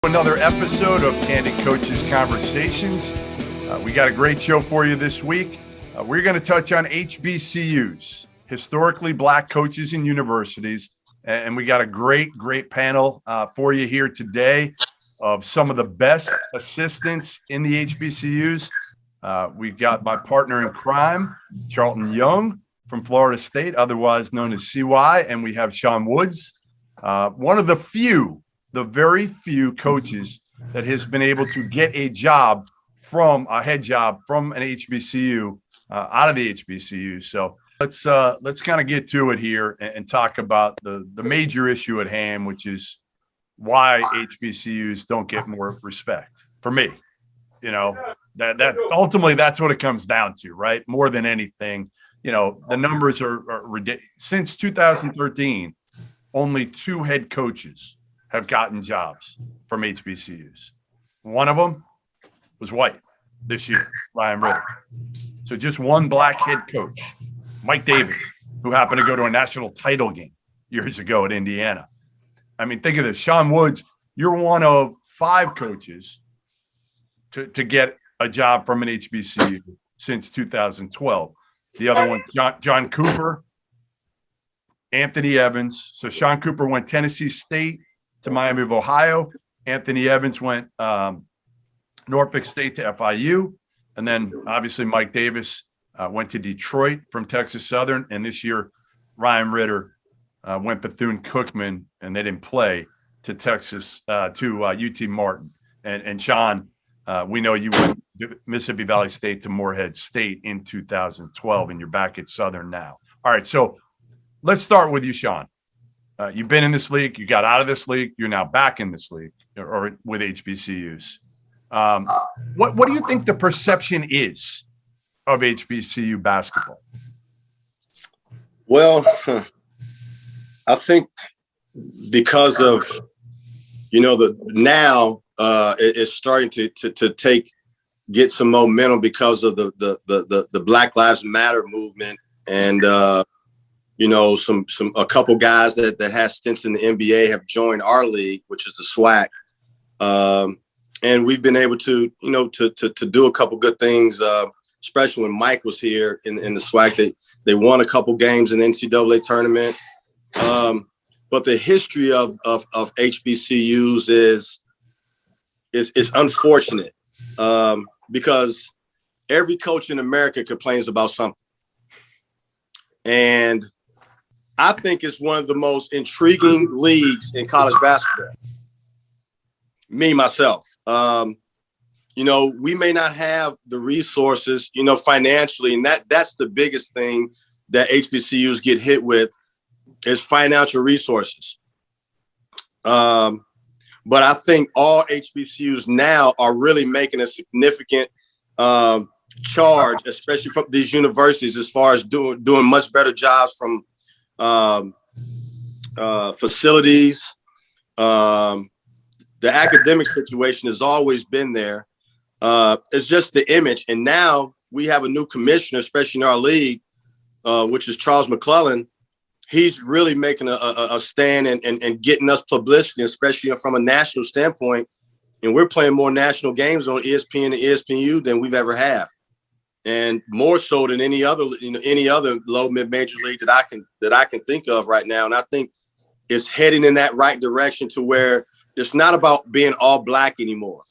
Another episode of Candid Conversations. We got a great show for you this week. We're going to touch on HBCUs, historically black coaches in universities. And we got a great panel for you here today of some of the best assistants in the HBCUs. We've got my partner in crime, Charlton Young from Florida State, otherwise known as CY. And we have Sean Woods, one of the very few coaches that has been able to get a head job from an HBCU, out of the HBCU. So let's kind of get to it here and talk about the major issue at hand, which is why HBCUs don't get more respect. For me, that ultimately that's what it comes down to, right? More than anything, the numbers are ridiculous. Since 2013, only 2 head coaches have gotten jobs from HBCUs. One of them was white this year, Ryan Ritter. So just one black head coach, Mike Davis, who happened to go to a national title game years ago at Indiana. I mean, think of this. Sean Woods, you're one of 5 coaches to get a job from an HBCU since 2012. The other one, John Cooper, Anthony Evans. So Sean Cooper went Tennessee State to Miami of Ohio. Anthony Evans went Norfolk State to FIU. And then obviously Mike Davis went to Detroit from Texas Southern. And this year, Ryan Ritter went Bethune-Cookman, and they didn't play, to Texas, to UT Martin. And Sean, we know you went Mississippi Valley State to Morehead State in 2012, and you're back at Southern now. All right, so let's start with you, Sean. You've been in this league. You got out of this league. You're now back in this league or with HBCUs. What do you think the perception is of HBCU basketball? Well, I think because of, it's starting to get some momentum because of the Black Lives Matter movement, and a couple guys that has stints in the NBA have joined our league, which is the SWAC. And we've been able to do a couple good things, especially when Mike was here in the SWAC. They won a couple games in the NCAA tournament. But the history of HBCUs is unfortunate, because every coach in America complains about something. And I think it's one of the most intriguing leagues in college basketball. Me, myself, we may not have the resources, financially, and that's the biggest thing that HBCUs get hit with is financial resources. But I think all HBCUs now are really making a significant charge, especially from these universities, as far as doing much better jobs from facilities. The academic situation has always been there. It's just the image. And now we have a new commissioner, especially in our league, which is Charles McClellan. He's really making a stand and getting us publicity, especially from a national standpoint. And we're playing more national games on ESPN and ESPNU than we've ever had. And more so than any other low mid-major league that I can think of right now. And I think it's heading in that right direction to where it's not about being all black anymore,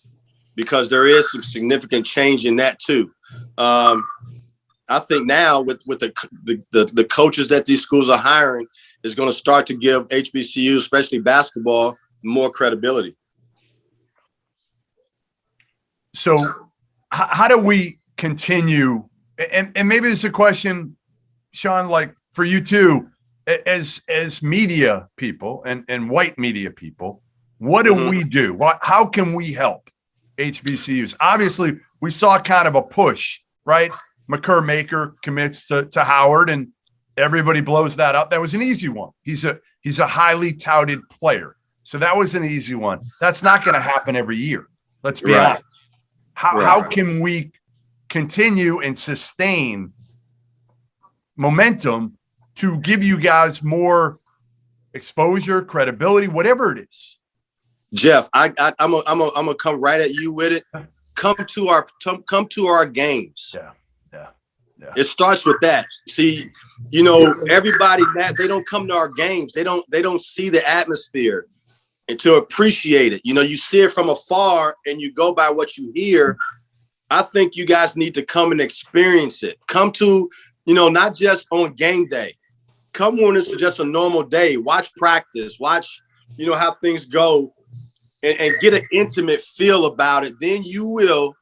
because there is some significant change in that too. I think now with the coaches that these schools are hiring is going to start to give HBCU, especially basketball, more credibility. So how do we continue? And maybe it's a question, Sean, like for you too, as media people and white media people, what do we do? How can we help HBCUs? Obviously, we saw kind of a push, right? McCurr Maker commits to Howard, and everybody blows that up. That was an easy one. He's a highly touted player. So that was an easy one. That's not going to happen every year. Let's be honest. How can we continue and sustain momentum to give you guys more exposure, credibility, whatever it is? Jeff, I'm gonna come right at you with it. Come to our games. Yeah. It starts with that. See, everybody that they don't come to our games. They don't see the atmosphere and to appreciate it. You see it from afar and you go by what you hear. I think you guys need to come and experience it. Come to, not just on game day. Come when it's just a normal day. Watch practice. Watch, how things go and get an intimate feel about it. Then you will,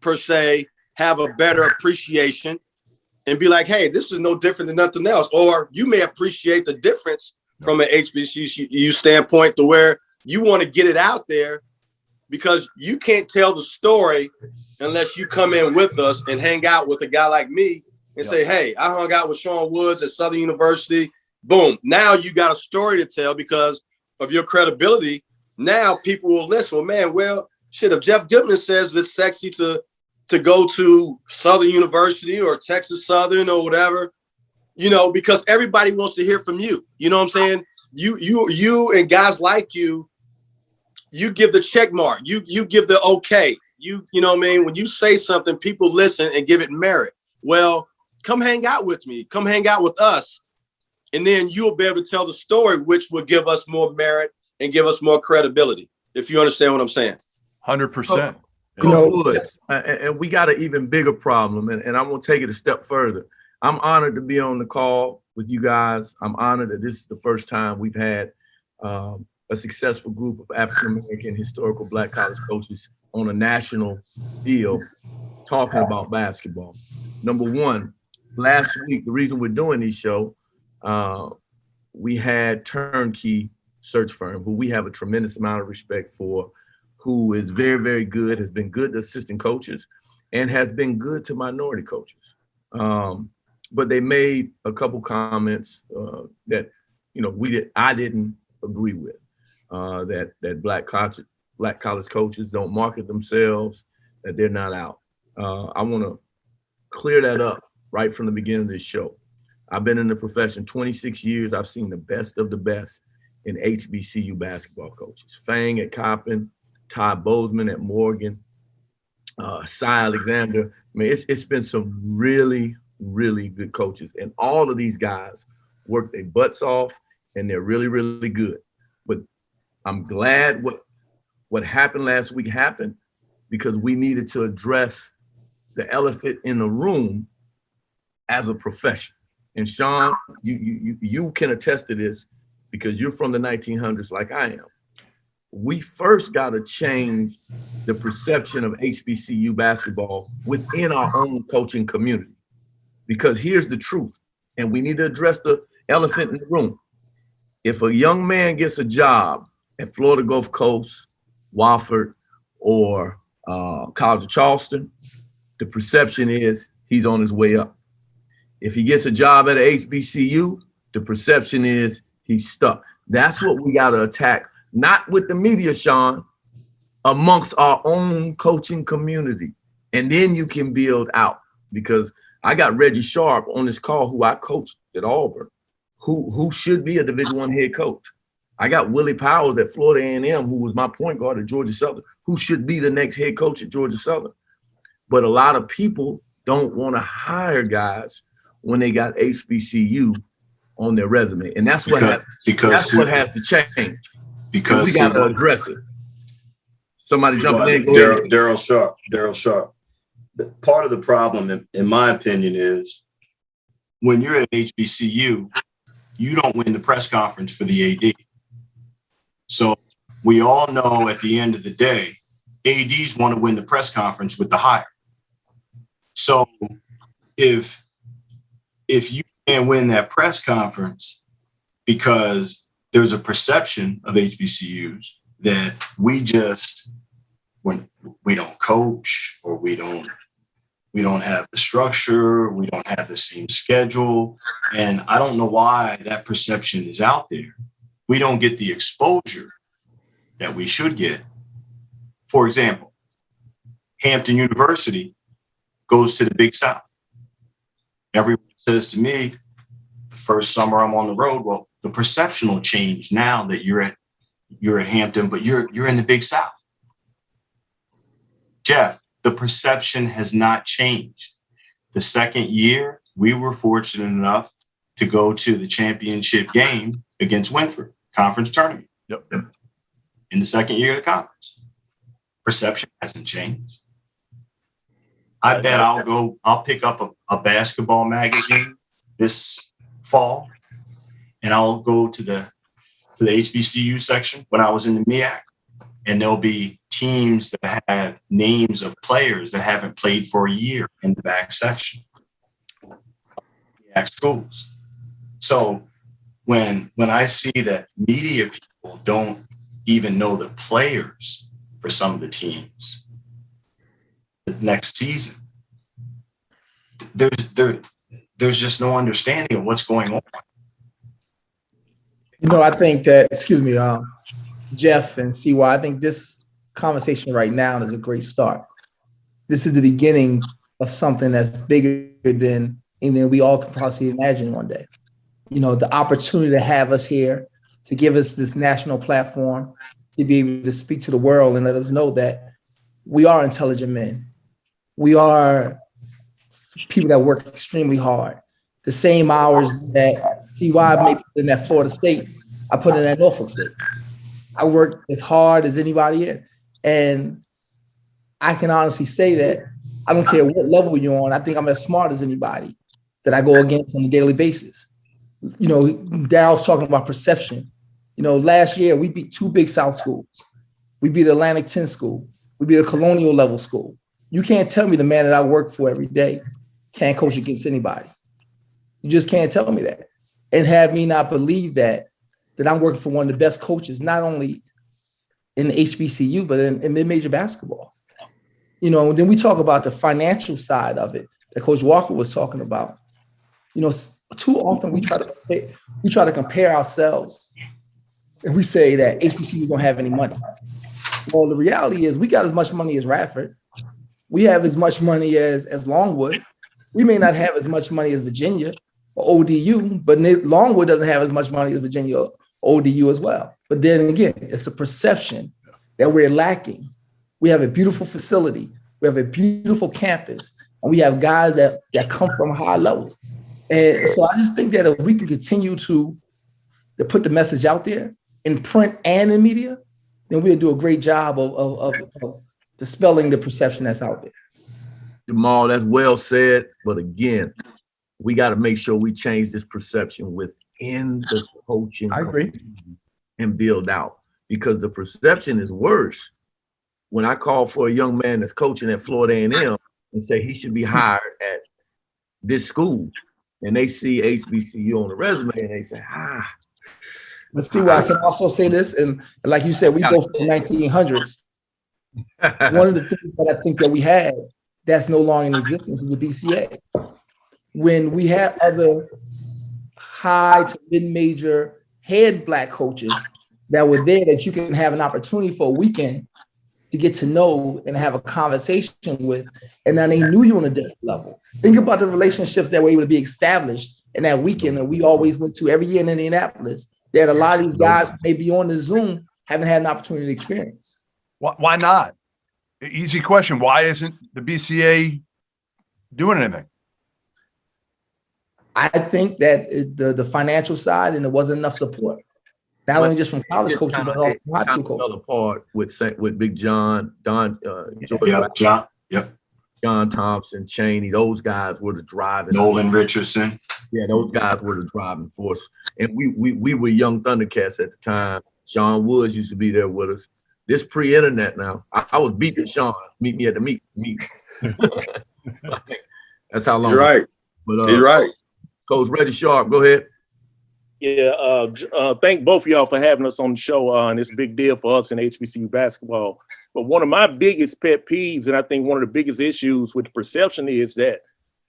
per se, have a better appreciation and be like, hey, this is no different than nothing else. Or you may appreciate the difference from an HBCU standpoint to where you want to get it out there because you can't tell the story unless you come in with us and hang out with a guy like me and say, hey, I hung out with Sean Woods at Southern University. Boom. Now you got a story to tell because of your credibility. Now people will listen. Well, shit, if Jeff Goodman says it's sexy to go to Southern University or Texas Southern or whatever, because everybody wants to hear from you. You know what I'm saying? You and guys like you give the check mark. You give the okay. You know what I mean? When you say something, people listen and give it merit. Well, come hang out with me. Come hang out with us. And then you'll be able to tell the story, which will give us more merit and give us more credibility, if you understand what I'm saying. 100%. Woods, and we got an even bigger problem, and I'm going to take it a step further. I'm honored to be on the call with you guys. I'm honored that this is the first time we've had a successful group of African-American historical Black college coaches on a national deal talking about basketball. Number one, last week, the reason we're doing this show, we had Turnkey Search Firm, who we have a tremendous amount of respect for, who is very, very good, has been good to assistant coaches, and has been good to minority coaches. But they made a couple comments that I didn't agree with. That black college coaches don't market themselves, that they're not out. I want to clear that up right from the beginning of this show. I've been in the profession 26 years. I've seen the best of the best in HBCU basketball coaches. Fang at Coppin, Ty Bozeman at Morgan, Cy Alexander. I mean, it's been some really, really good coaches. And all of these guys work their butts off, and they're really, really good. But I'm glad what happened last week happened because we needed to address the elephant in the room as a profession. And Sean, you can attest to this because you're from the 1900s like I am. We first got to change the perception of HBCU basketball within our own coaching community. Because here's the truth, and we need to address the elephant in the room. If a young man gets a job at Florida Gulf Coast, Wofford, or College of Charleston, the perception is he's on his way up. If he gets a job at a HBCU, the perception is he's stuck. That's what we got to attack. Not with the media, Sean, amongst our own coaching community. And then you can build out because I got Reggie Sharp on this call who I coached at Auburn, who should be a Division I head coach. I got Willie Powers at Florida A&M, who was my point guard at Georgia Southern, who should be the next head coach at Georgia Southern. But a lot of people don't want to hire guys when they got HBCU on their resume. And that's what has to change. Because we got to address it. Somebody jumping in. Daryl Sharp. Part of the problem, in my opinion, is when you're at HBCU, you don't win the press conference for the AD. So we all know at the end of the day, ADs want to win the press conference with the hire. So if you can't win that press conference because there's a perception of HBCUs that when we don't coach or we don't have the structure, we don't have the same schedule. And I don't know why that perception is out there. We don't get the exposure that we should get. For example, Hampton University goes to the Big South. Everyone says to me, the first summer I'm on the road, well, the perception will change now that you're at you're at Hampton, but you're in the Big South. Jeff, the perception has not changed. The second year, we were fortunate enough to go to the championship game against Winthrop, conference tournament. Yep. In the second year of the conference. Perception hasn't changed. I bet I'll pick up a basketball magazine this fall, and I'll go to the HBCU section when I was in the MEAC, and there'll be teams that have names of players that haven't played for a year in the back section. MEAC schools. So when I see that media people don't even know the players for some of the teams the next season, there's just no understanding of what's going on. You know, I think that, excuse me, Jeff and CY, I think this conversation right now is a great start. This is the beginning of something that's bigger than anything we all can possibly imagine one day. You know, the opportunity to have us here, to give us this national platform, to be able to speak to the world and let us know that we are intelligent men. We are people that work extremely hard. The same hours that CY may put in at Florida State, I put in at Norfolk State. I work as hard as anybody in. And I can honestly say that I don't care what level you're on, I think I'm as smart as anybody that I go against on a daily basis. You know, Daryl's talking about perception. You know, last year we beat 2 Big South schools. We beat Atlantic 10 school. We beat a colonial level school. You can't tell me the man that I work for every day can't coach against anybody. You just can't tell me that. And have me not believe that I'm working for one of the best coaches, not only in the HBCU, but in mid-major basketball. You know, then we talk about the financial side of it that Coach Walker was talking about. You know, too often we try to compare ourselves and we say that HBCUs don't have any money. Well, the reality is we got as much money as Radford. We have as much money as Longwood. We may not have as much money as Virginia or ODU, but Longwood doesn't have as much money as Virginia or ODU as well. But then again, it's a perception that we're lacking. We have a beautiful facility. We have a beautiful campus. And we have guys that come from high levels. And so I just think that if we can continue to put the message out there in print and in media, then we'll do a great job of dispelling the perception that's out there. Jamal, that's well said. But again, we got to make sure we change this perception within the coaching. I agree. And build out, because the perception is worse. When I call for a young man that's coaching at Florida A&M and say he should be hired at this school, and they see HBCU on the resume and they say, Let's see why I can also say this. And like you said, we go from the 1900s. One of the things that I think that we had that's no longer in existence is the BCA. When we have other high to mid-major head Black coaches that were there that you can have an opportunity for a weekend to get to know and have a conversation with, and then they knew you on a different level. Think about the relationships that were able to be established in that weekend that we always went to every year in Indianapolis, that a lot of these guys may be on the Zoom, haven't had an opportunity to experience. Why not? Easy question. Why isn't the BCA doing anything? I think that the financial side, and there wasn't enough support, not only just from college coaches, but also from high school coaches. Another part with Big John, John Thompson, Chaney, those guys were the driving. Nolan Richardson. Yeah, those guys were the driving force. And we were young Thundercats at the time. Sean Woods used to be there with us. This pre-internet now. I was beating Sean. Meet me at the meet. That's how long. You're right. But, You're right. Coach Reggie Sharp, go ahead. Yeah, thank both of y'all for having us on the show. And it's a big deal for us in HBCU basketball. But one of my biggest pet peeves, and I think one of the biggest issues with the perception, is that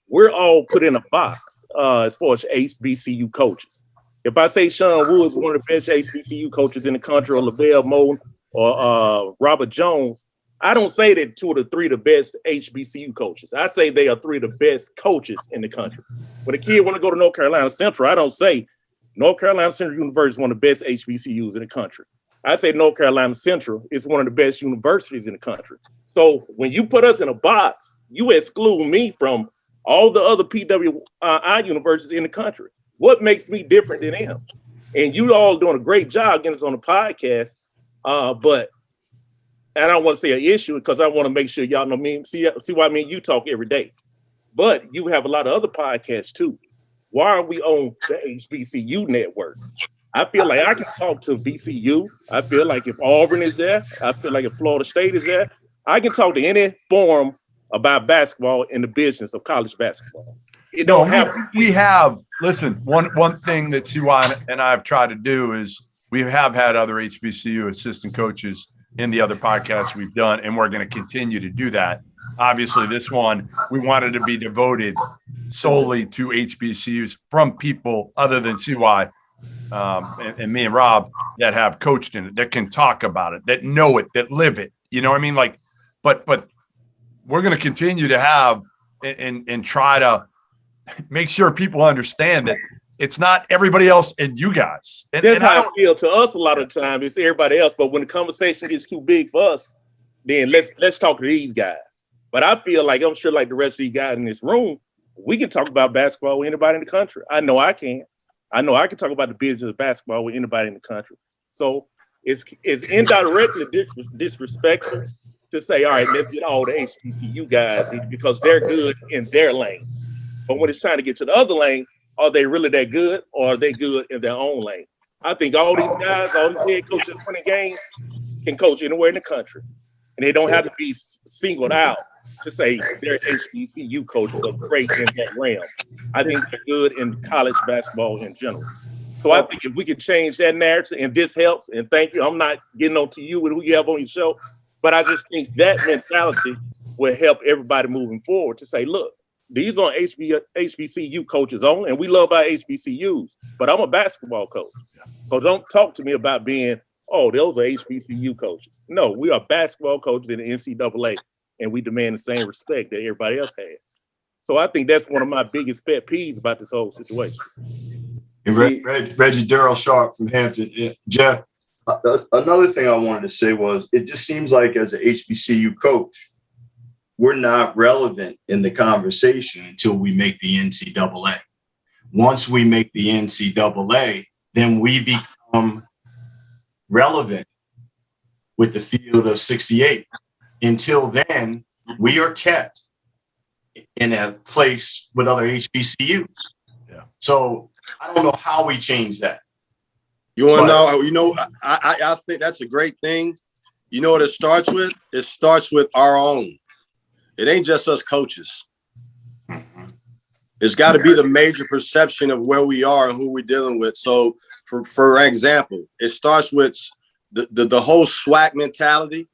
we're all put in a box as far as HBCU coaches. If I say Sean Woods, one of the best HBCU coaches in the country, or LaVelle Moulton, or Robert Jones, I don't say that 2 of the 3 the best HBCU coaches. I say they are 3 of the best coaches in the country. When a kid want to go to North Carolina Central, I don't say North Carolina Central University is one of the best HBCUs in the country. I say North Carolina Central is one of the best universities in the country. So when you put us in a box, you exclude me from all the other PWI universities in the country. What makes me different than them? And you all doing a great job getting us on the podcast. But and I don't want to say an issue because I want to make sure y'all know me. See why me and you talk every day. But you have a lot of other podcasts too. Why are we on the HBCU network? I feel like I can talk to VCU. I feel like if Auburn is there, I feel like if Florida State is there, I can talk to any forum about basketball and the business of college basketball. It don't have. We have. Listen, one thing that CY and I have tried to do is we have had other HBCU assistant coaches in the other podcasts we've done, and we're going to continue to do that. Obviously, this one we wanted to be devoted solely to HBCUs from people other than CY. And me and Rob that have coached in it, that can talk about it, that know it, that live it. You know what I mean? Like, but we're going to continue to have and try to make sure people understand that it's not everybody else and you guys. That's how I feel to us a lot of the time. It's everybody else. But when the conversation gets too big for us, then let's talk to these guys. But I feel like I'm sure like the rest of these guys in this room, we can talk about basketball with anybody in the country. I know I can. I know I can talk about the business of basketball with anybody in the country. So it's indirectly disrespectful to say, all right, let's get all the HBCU guys because they're good in their lane. But when it's time to get to the other lane, are they really that good or are they good in their own lane? I think all these guys, all these head coaches running games can coach anywhere in the country. And they don't have to be singled out to say they're HBCU coaches are great in that realm. I think they're good in college basketball in general. So I think if we can change that narrative, and this helps, and thank you, I'm not getting on to you with who you have on your show, but I just think that mentality will help everybody moving forward to say, look, these are HBCU coaches only, and we love our HBCUs, but I'm a basketball coach. So don't talk to me about being, oh, those are HBCU coaches. No, we are basketball coaches in the NCAA, and we demand the same respect that everybody else has. So I think that's one of my biggest pet peeves about this whole situation. And Reggie Darrell Sharp from Hampton. Jeff, another thing I wanted to say was it just seems like as an HBCU coach, we're not relevant in the conversation until we make the NCAA. Once we make the NCAA, then we become relevant with the field of 68. Until then, we are kept in a place with other HBCUs. Yeah. So I don't know how we change that. You want to know? You know, I think that's a great thing. You know what it starts with? It starts with our own. It ain't just us coaches. It's got to be the major perception of where we are and who we're dealing with. So, for example, it starts with the whole SWAC mentality,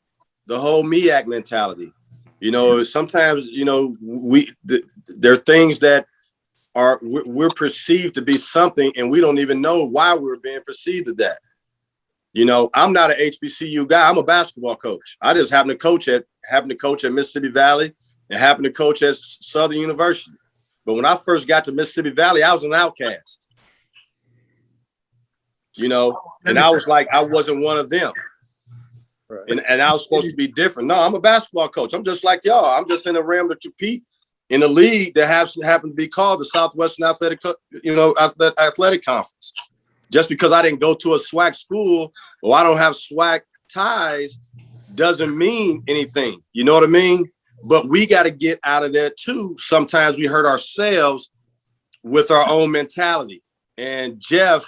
the whole MEAC mentality. You know, sometimes, you know, there are things that we're perceived to be something and we don't even know why we're being perceived as that. You know, I'm not an HBCU guy. I'm a basketball coach. I just happen to coach at Mississippi Valley and happen to coach at Southern University. But when I first got to Mississippi Valley, I was an outcast. You know, and I was like, I wasn't one of them. Right. And I was supposed to be different. No, I'm a basketball coach. I'm just like y'all. I'm just in the realm to compete in a league that happen to be called the Southwestern Athletic Conference. Just because I didn't go to a SWAC school or I don't have SWAC ties doesn't mean anything. You know what I mean? But we got to get out of there too. Sometimes we hurt ourselves with our own mentality. And Jeff,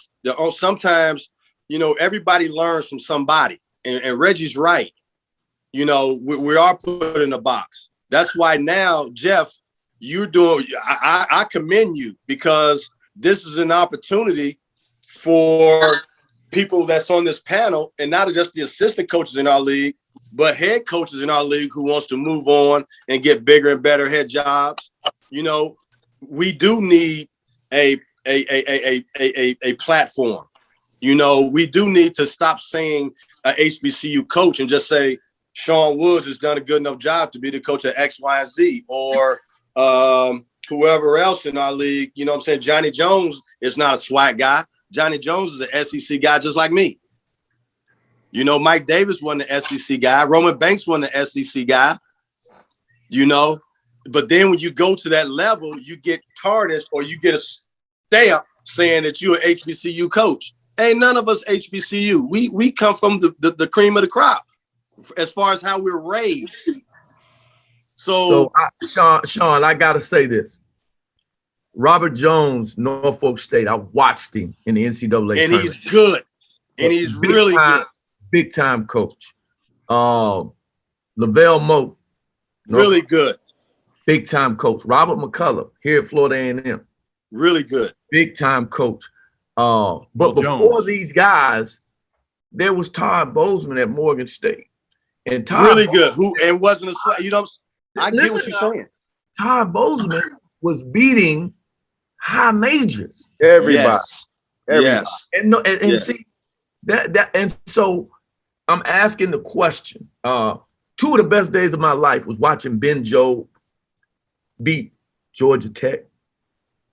sometimes, you know, everybody learns from somebody. And Reggie's right. You know, we are put in a box. That's why now, Jeff, I commend you because this is an opportunity for people that's on this panel and not just the assistant coaches in our league, but head coaches in our league who wants to move on and get bigger and better head jobs. You know, we do need a platform. You know, we do need to stop saying a HBCU coach and just say Sean Woods has done a good enough job to be the coach at X, Y, and Z, or whoever else in our league. You know what I'm saying? Johnny Jones is not a SWAC guy. Johnny Jones is an SEC guy just like me. You know, Mike Davis wasn't the SEC guy. Roman Banks wasn't the SEC guy. You know, but then when you go to that level, you get tarnished or you get a stamp saying that you're an HBCU coach. Ain't none of us HBCU. We come from the cream of the crop as far as how we're raised. So Sean, I gotta say this. Robert Jones, Norfolk State. I watched him in the NCAA and tournament. he's good, and he's really good. Big time coach. Lavelle Moat, really good. Big time coach. Robert McCullough here at Florida A&M. Really good. Big time coach. But before these guys, there was Todd Bozeman at Morgan State. And Todd really good. Who and wasn't a, you know, I get what you're saying. Todd Bozeman was beating high majors. Everybody. Yes. And see that and so I'm asking the question. Two of the best days of my life was watching Ben Jobe beat Georgia Tech.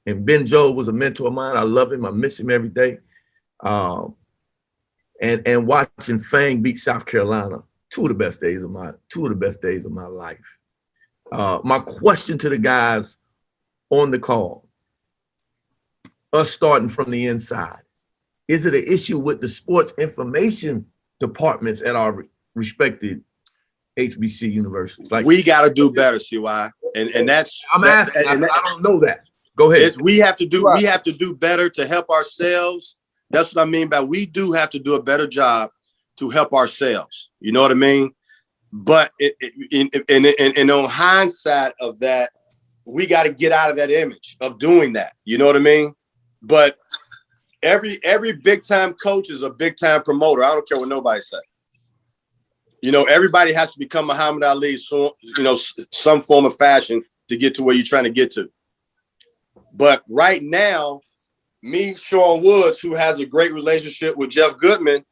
And Ben Jobe was a mentor of mine. I love him. I miss him every day. And watching Fang beat South Carolina. Two of the best days of my life. My question to the guys on the call, us starting from the inside, is it an issue with the sports information departments at our respected HBC universities? Like, we got to do better, CY, and that's I'm asking. I don't know that. Go ahead. We have to do better to help ourselves. That's what I mean by we do have to do a better job to help ourselves. You know what I mean? But and on hindsight of that, we got to get out of that image of doing that. You know what I mean? But every big time coach is a big time promoter. I don't care what nobody says. You know, everybody has to become Muhammad Ali, so, you know, some form of fashion to get to where you're trying to get to. But right now, me, Sean Woods, who has a great relationship with Jeff Goodman,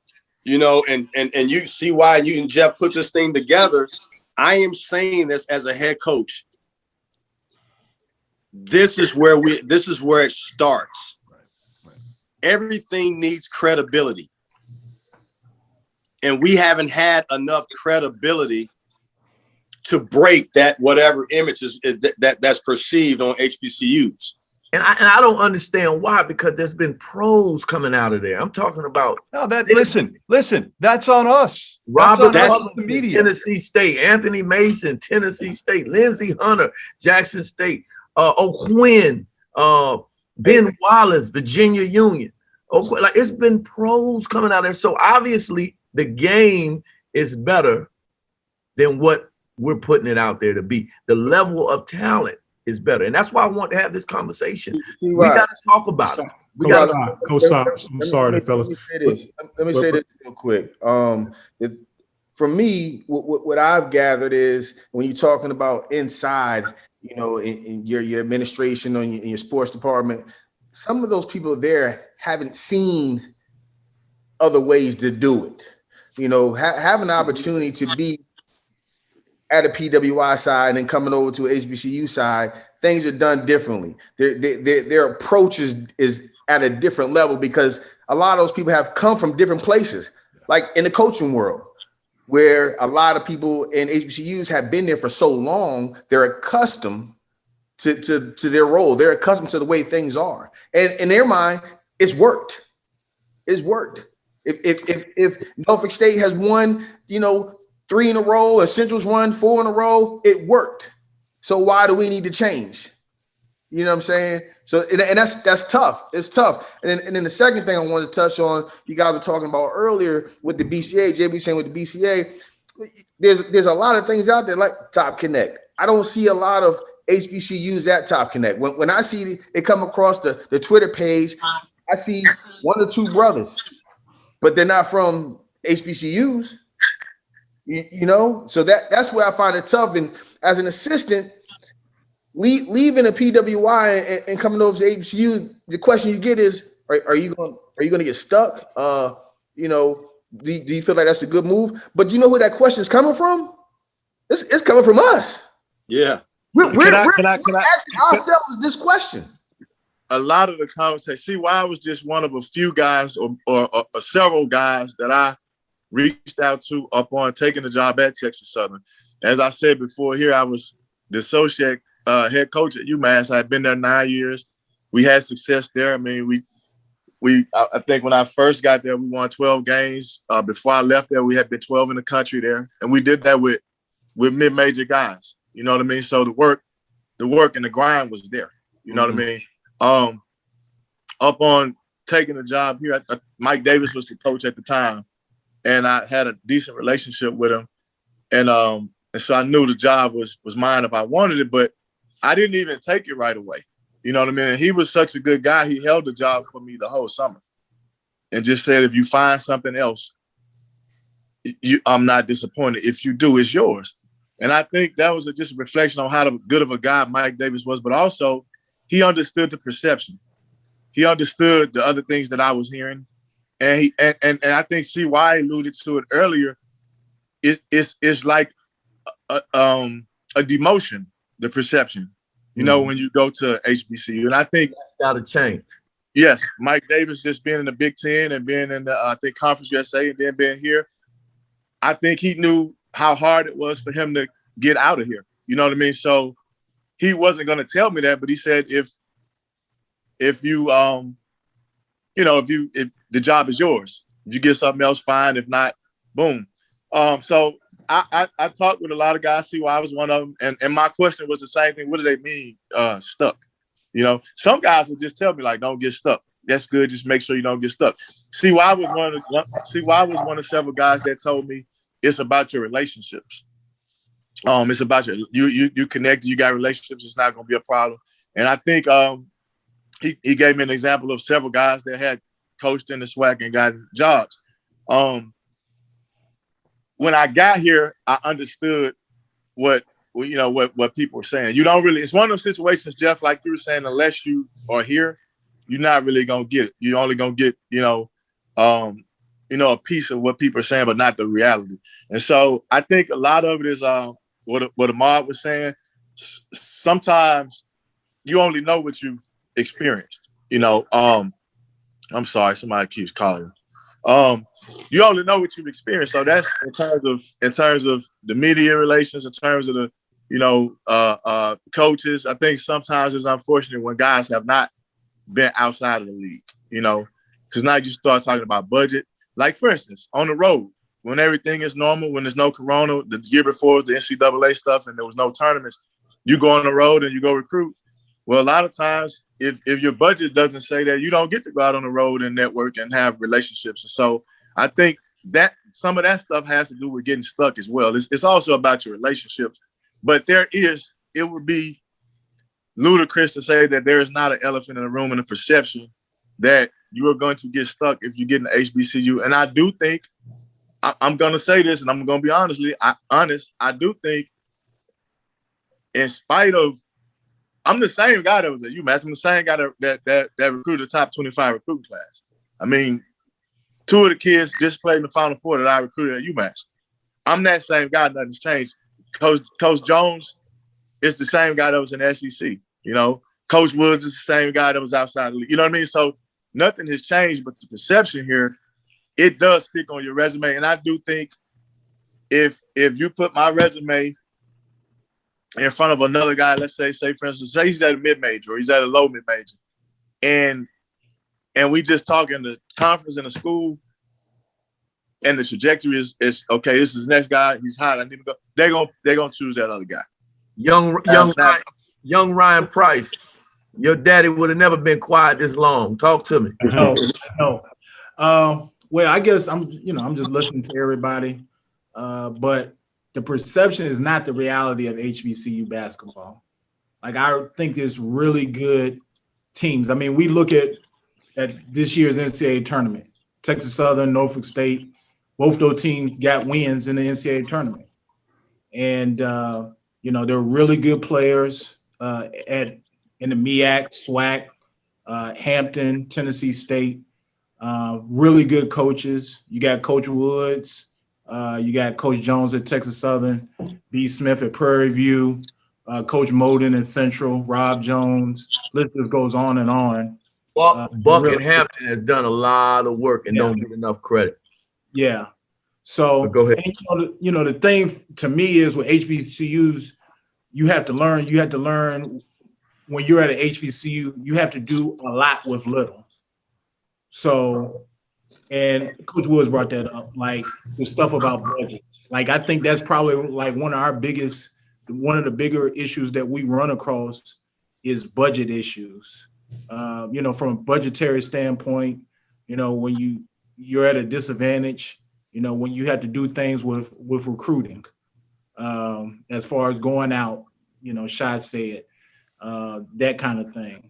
you know, and you see why you and Jeff put this thing together. I am saying this as a head coach. This is where it starts. Everything needs credibility. And we haven't had enough credibility to break that whatever image that's perceived on HBCUs. And I don't understand why, because there's been pros coming out of there. I'm talking about listen, that's on us. Robert That's the media. Tennessee State, Anthony Mason, Tennessee State, Lindsey Hunter, Jackson State, O'Quinn, Ben Wallace, Virginia Union. Like, it's been pros coming out there. So obviously the game is better than what we're putting it out there to be. The level of talent is better. And that's why I want to have this conversation. We got to talk about it. I'm sorry, fellas. Let me say this real quick. It's for me, what I've gathered is when you're talking about inside, you know, in your administration or in your sports department, some of those people there haven't seen other ways to do it. You know, have an opportunity to be at a PWI side and then coming over to an HBCU side, things are done differently. Their approach is at a different level because a lot of those people have come from different places, like in the coaching world, where a lot of people in HBCUs have been there for so long, they're accustomed to their role. They're accustomed to the way things are. And in their mind, it's worked. It's worked. If Norfolk State has won, you know, 3 in a row, and Central's won 4 in a row, it worked. So why do we need to change? You know what I'm saying? So, and that's tough. It's tough. And then the second thing I wanted to touch on, you guys were talking about earlier with the BCA, JB saying with the BCA, there's a lot of things out there like Top Connect. I don't see a lot of HBCUs at Top Connect. When I see it come across the Twitter page, I see 1 or 2 brothers, but they're not from HBCUs. You know, so that's where I find it tough. And as an assistant, leaving a PWI and coming over to HBCU, the question you get is, are you going to get stuck? You know, do you feel like that's a good move? But you know who that question is coming from? It's coming from us. Yeah, we're asking ourselves this question. A lot of the conversation. See, why I was just one of a few guys or several guys that I reached out to upon taking the job at Texas Southern. As I said before here, I was the associate head coach at UMass. I had been there 9 years. We had success there. I mean, I think when I first got there, we won 12 games. Before I left there, we had been 12 in the country there. And we did that with mid-major guys. You know what I mean? So the work and the grind was there. You know what I mean? Up on taking the job here, Mike Davis was the coach at the time. And I had a decent relationship with him. And so I knew the job was mine if I wanted it, but I didn't even take it right away. You know what I mean? And he was such a good guy. He held the job for me the whole summer and just said, if you find something else, I'm not disappointed. If you do, it's yours. And I think that was just a reflection on how good of a guy Mike Davis was, but also he understood the perception. He understood the other things that I was hearing. And I think CY alluded to it earlier. It's like a demotion, the perception. You know, when you go to HBCU. And I think that's got to change. Yes, Mike Davis just being in the Big Ten and being in the, I think, Conference USA and then being here, I think he knew how hard it was for him to get out of here. You know what I mean? So he wasn't going to tell me that, but he said, if you, if the job is yours, if you get something else, fine. If not, boom. So I talked with a lot of guys, see why I was one of them. And my question was the same thing. What do they mean, stuck? You know, some guys would just tell me, like, don't get stuck. That's good. Just make sure you don't get stuck. CY was one of several guys that told me it's about your relationships. It's about you connected, you got relationships. It's not going to be a problem. And I think he gave me an example of several guys that had coached in the SWAC and got jobs. When I got here, I understood what people were saying. You don't really, it's one of those situations, Jeff, like you were saying, unless you are here, you're not really going to get it. You're only going to get, a piece of what people are saying, but not the reality. And so I think a lot of it is what Ahmad was saying. Sometimes you only know what you've experienced, I'm sorry, somebody keeps calling. You only know what you've experienced. So that's in terms of the media relations, in terms of the, coaches. I think sometimes it's unfortunate when guys have not been outside of the league, because now you start talking about budget. Like, for instance, on the road, when everything is normal, when there's no corona, the year before the NCAA stuff and there was no tournaments, you go on the road and you go recruit. Well, a lot of times, if your budget doesn't say that, you don't get to go out on the road and network and have relationships. And so I think that some of that stuff has to do with getting stuck as well. It's also about your relationships. But it would be ludicrous to say that there is not an elephant in the room and a perception that you are going to get stuck if you get an HBCU. And I do think, I'm going to say this, and I'm going to be honest, I do think in spite of, I'm the same guy that was at UMass. I'm the same guy that recruited the top 25 recruiting class. I mean, 2 of the kids just played in the Final Four that I recruited at UMass. I'm that same guy. Nothing's changed. Coach Jones is the same guy that was in the SEC. Coach Woods is the same guy that was outside the league. You know what I mean? So nothing has changed, but the perception here, it does stick on your resume. And I do think if you put my resume in front of another guy, let's say for instance, say he's at a mid-major or he's at a low mid-major, and we just talk in the conference in the school, and the trajectory is okay, this is the next guy, he's hot, I need to go. They're gonna choose that other guy. Young Ryan Price, your daddy would have never been quiet this long. Talk to me. No. Well, I guess I'm just listening to everybody, but the perception is not the reality of HBCU basketball. Like, I think there's really good teams. I mean, we look at this year's NCAA tournament, Texas Southern, Norfolk State, both those teams got wins in the NCAA tournament. And, they're really good players in the MEAC, SWAC, Hampton, Tennessee State, really good coaches. You got Coach Woods. You got Coach Jones at Texas Southern, B. Smith at Prairie View, Coach Moden at Central, Rob Jones. List just goes on and on. Buck at Hampton has done a lot of work and don't get enough credit. Yeah. So Go ahead. And, the thing to me is with HBCUs, you have to learn when you're at an HBCU, you have to do a lot with little. So, and Coach Woods brought that up, like the stuff about budget. Like, I think that's probably like one of the bigger issues that we run across is budget issues. From a budgetary standpoint, when you're at a disadvantage, when you have to do things with recruiting, as far as going out, Shad said, that kind of thing.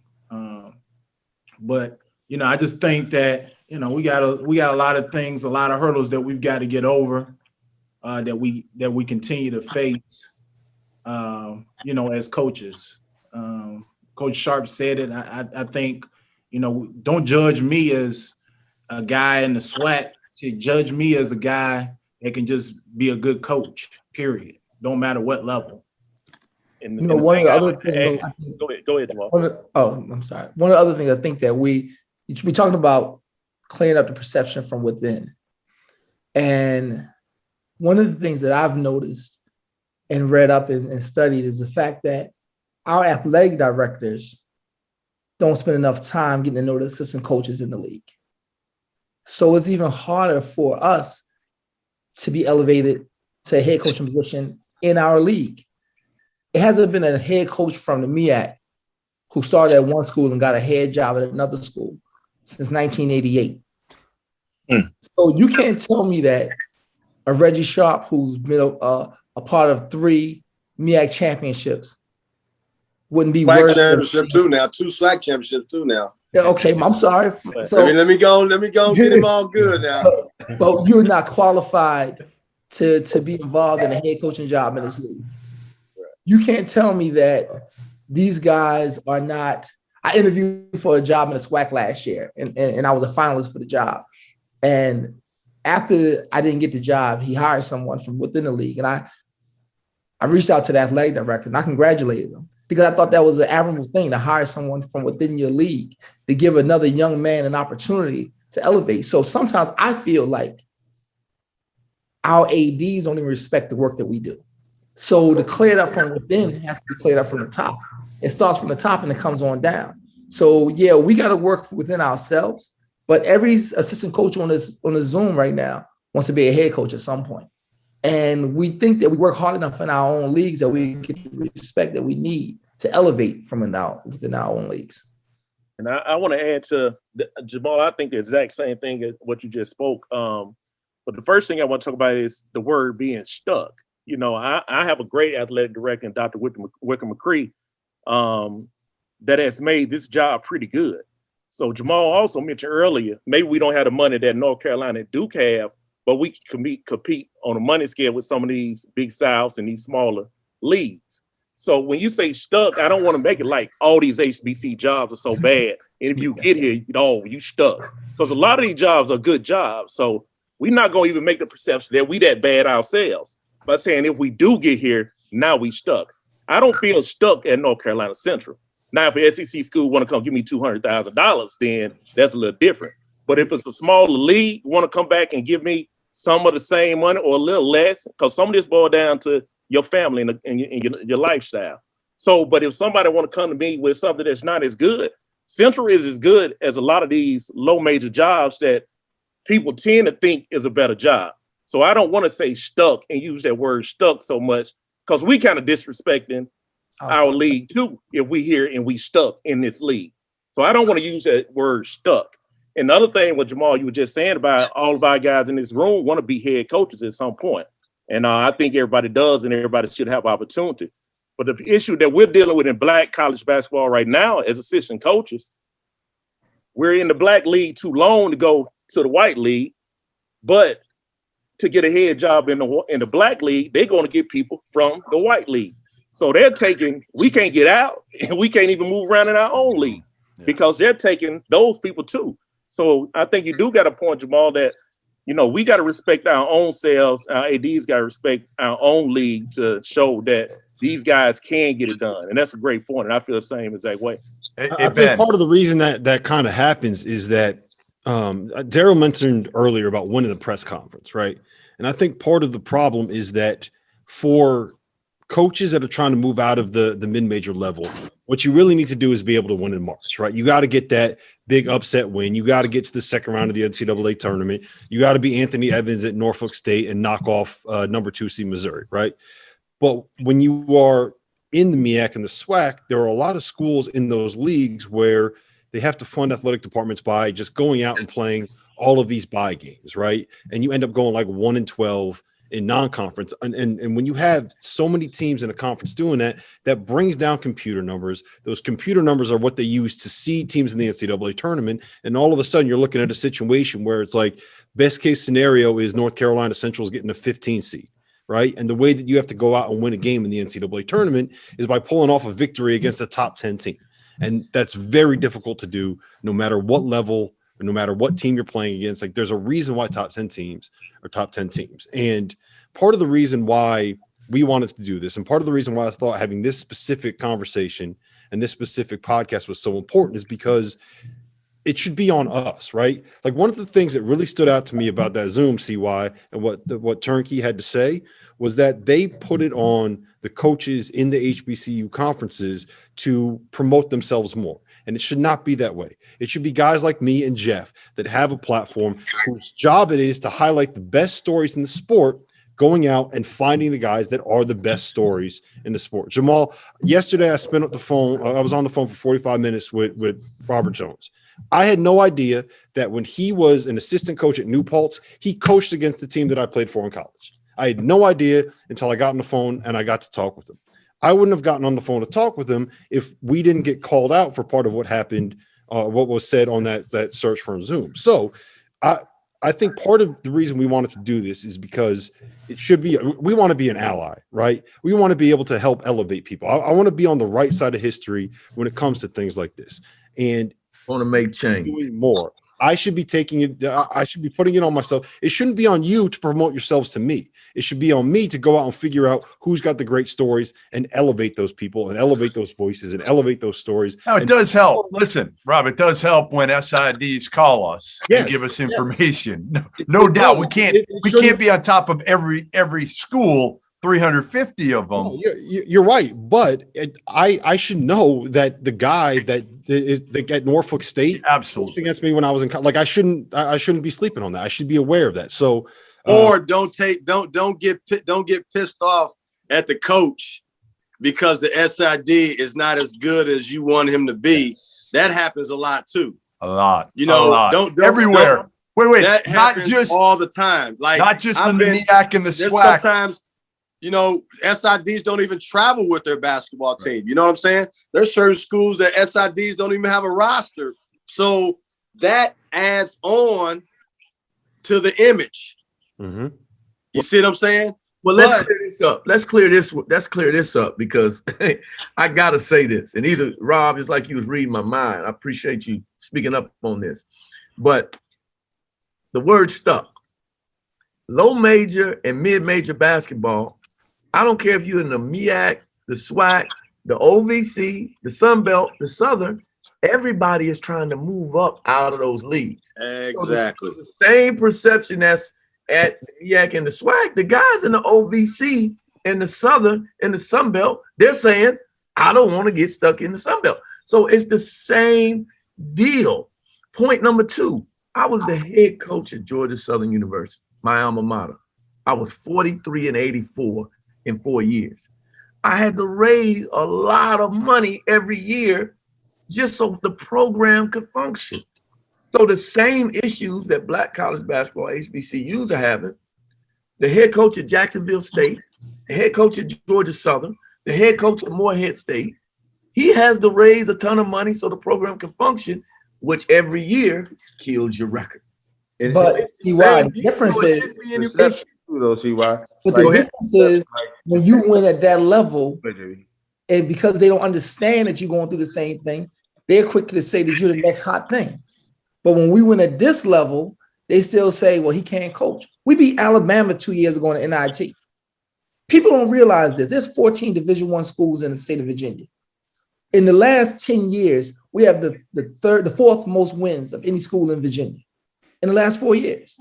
But I just think that we got a lot of things, a lot of hurdles that we've got to get over, that we continue to face, as coaches. Coach Sharp said it. I think don't judge me as a guy in the SWAC. Judge me as a guy that can just be a good coach. Period. Don't matter what level. And one of the other things. Go ahead, Jamal. I'm sorry. One of the other things I think that we talking about clearing up the perception from within, and one of the things that I've noticed and read up and studied is the fact that our athletic directors don't spend enough time getting to know the assistant coaches in the league. So it's even harder for us to be elevated to a head coaching position in our league. It hasn't been a head coach from the MEAC who started at one school and got a head job at another school since 1988. So you can't tell me that a Reggie Sharp, who's been a part of 3 MEAC championships, wouldn't be SWAC worth championship too now. 2 SWAC championships too now. Yeah, okay, I'm sorry. So let me go get him all good now. But you're not qualified to be involved in a head coaching job in this league. You can't tell me that these guys are not. I interviewed for a job in the SWAC last year, and I was a finalist for the job. And after I didn't get the job, he hired someone from within the league. And I reached out to the athletic director and I congratulated him because I thought that was an admirable thing to hire someone from within your league to give another young man an opportunity to elevate. So sometimes I feel like our ADs don't even respect the work that we do. So to clear it up from within, it has to be cleared up from the top. It starts from the top and it comes on down. So yeah, we got to work within ourselves. But every assistant coach on the Zoom right now wants to be a head coach at some point. And we think that we work hard enough in our own leagues that we get the respect that we need to elevate from within our own leagues. And I want to add to Jamal, I think the exact same thing as what you just spoke. But the first thing I want to talk about is the word being stuck. I have a great athletic director, Dr. Wickham McCree, that has made this job pretty good. So Jamal also mentioned earlier, maybe we don't have the money that North Carolina and Duke have, but we can compete on a money scale with some of these big Souths and these smaller leagues. So when you say stuck, I don't want to make it like all these HBC jobs are so bad. And if you get here, you stuck. Because a lot of these jobs are good jobs. So we're not going to even make the perception that we that bad ourselves. By saying if we do get here, now we stuck. I don't feel stuck at North Carolina Central. Now, if an SEC school want to come give me $200,000, then that's a little different. But if it's a smaller league, want to come back and give me some of the same money or a little less, because some of this boils down to your family and your lifestyle. So, but if somebody want to come to me with something that's not as good, Central is as good as a lot of these low major jobs that people tend to think is a better job. So I don't want to say stuck and use that word stuck so much because we kind of disrespecting our league too if we here and we stuck in this league. So I don't want to use that word stuck. And the other thing, what Jamal, you were just saying about all of our guys in this room want to be head coaches at some point. And I think everybody does and everybody should have opportunity. But the issue that we're dealing with in Black college basketball right now as assistant coaches, we're in the Black league too long to go to the white league, but to get a head job in the Black league, they're going to get people from the white league. So they're taking, we can't get out and we can't even move around in our own league because they're taking those people too. So I think you do got a point, Jamal, that, we got to respect our own selves. Our ADs got to respect our own league to show that these guys can get it done. And that's a great point. And I feel the same exact way. I think part of the reason that kind of happens is that Daryl mentioned earlier about winning the press conference, right? And I think part of the problem is that for coaches that are trying to move out of the mid-major level, what you really need to do is be able to win in March, right? You got to get that big upset win. You got to get to the second round of the NCAA tournament. You got to be Anthony Evans at Norfolk State and knock off number 2 seed Missouri, right? But when you are in the MEAC and the SWAC, there are a lot of schools in those leagues where they have to fund athletic departments by just going out and playing all of these bye games, right? And you end up going like 1-12 in non-conference. And when you have so many teams in a conference doing that, that brings down computer numbers. Those computer numbers are what they use to seed teams in the NCAA tournament. And all of a sudden you're looking at a situation where it's like best case scenario is North Carolina Central is getting a 15 seed, right? And the way that you have to go out and win a game in the NCAA tournament is by pulling off a victory against a top 10 team. And that's very difficult to do no matter what level or no matter what team you're playing against. Like there's a reason why top 10 teams are top 10 teams. And part of the reason why we wanted to do this and part of the reason why I thought having this specific conversation and this specific podcast was so important is because it should be on us, right? Like one of the things that really stood out to me about that Zoom CY and what Turnkey had to say was that they put it on the coaches in the HBCU conferences to promote themselves more. And it should not be that way. It should be guys like me and Jeff that have a platform whose job it is to highlight the best stories in the sport, going out and finding the guys that are the best stories in the sport. Jamal, yesterday I was on the phone for 45 minutes with Robert Jones. I had no idea that when he was an assistant coach at New Paltz, he coached against the team that I played for in college. I had no idea until I got on the phone and I got to talk with him. I wouldn't have gotten on the phone to talk with him if we didn't get called out for part of what happened, what was said on that search firm Zoom. So I think part of the reason we wanted to do this is because we want to be an ally, right? We want to be able to help elevate people. I want to be on the right side of history when it comes to things like this. And I want to make change. Doing more. I should be taking it. I should be putting it on myself. It shouldn't be on you to promote yourselves to me. It should be on me to go out and figure out who's got the great stories and elevate those people and elevate those voices and elevate those stories. Now, it does help. Listen, Rob, it does help when SIDs call us and give us information. Yes. No doubt. We can't be on top of every school, 350 of them. No, you're right. But I should know that the guy that at Norfolk State absolutely against me when I was in college, like I shouldn't be sleeping on that. I should be aware of that. So or don't get pissed off at the coach because the SID is not as good as you want him to be. Yes. That happens a lot too. A lot. You know, don't everywhere. Wait. That not happens just all the time. Like not just in the MEAC and the SWAC. Sometimes, you know, SIDs don't even travel with their basketball team. You know what I'm saying? There's certain schools that SIDs don't even have a roster. So that adds on to the image. Mm-hmm. You see what I'm saying? Well, let's clear this up. Let's clear this up because I gotta say this. And either Rob, it's like you was reading my mind. I appreciate you speaking up on this. But the word stuck. Low major and mid-major basketball. I don't care if you're in the MEAC, the SWAC, the OVC, the Sun Belt, the Southern, everybody is trying to move up out of those leagues. Exactly. So the same perception that's at the MEAC and the SWAC, the guys in the OVC and the Southern and the Sun Belt, they're saying, I don't want to get stuck in the Sun Belt. So it's the same deal. Point number 2, I was the head coach at Georgia Southern University, my alma mater. I was 43-84 in 4 years. I had to raise a lot of money every year just so the program could function. So the same issues that Black college basketball HBCUs are having, the head coach at Jacksonville State, the head coach at Georgia Southern, the head coach at Morehead State, he has to raise a ton of money so the program can function, which every year kills your record. But CY, the difference is, when you win at that level, and because they don't understand that you're going through the same thing, they're quick to say that you're the next hot thing. But when we win at this level, they still say, well, he can't coach. We beat Alabama 2 years ago in the NIT. People don't realize this. There's 14 Division I schools in the state of Virginia. In the last 10 years, we have the fourth most wins of any school in Virginia in the last 4 years.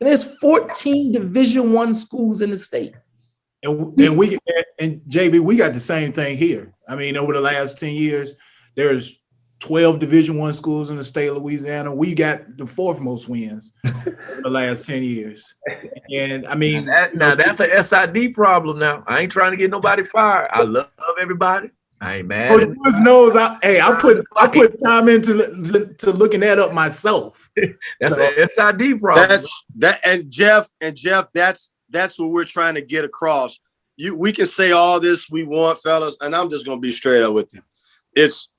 And there's 14 Division I schools in the state. And JB, we got the same thing here. I mean, over the last 10 years, there's 12 Division I schools in the state of Louisiana. We got the fourth most wins over the last 10 years. And I mean, that's a SID problem now. I ain't trying to get nobody fired. I love everybody. I ain't mad. Coach Woods knows I put time into looking that up myself. That's a SID problem. And Jeff, that's what we're trying to get across. We can say all this we want, fellas, and I'm just gonna be straight up with you. It's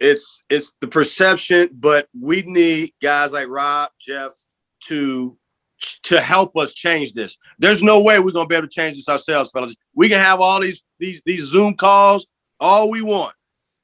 the perception, but we need guys like Rob, Jeff, to help us change this. There's no way we're gonna be able to change this ourselves, fellas. We can have all these Zoom calls all we want.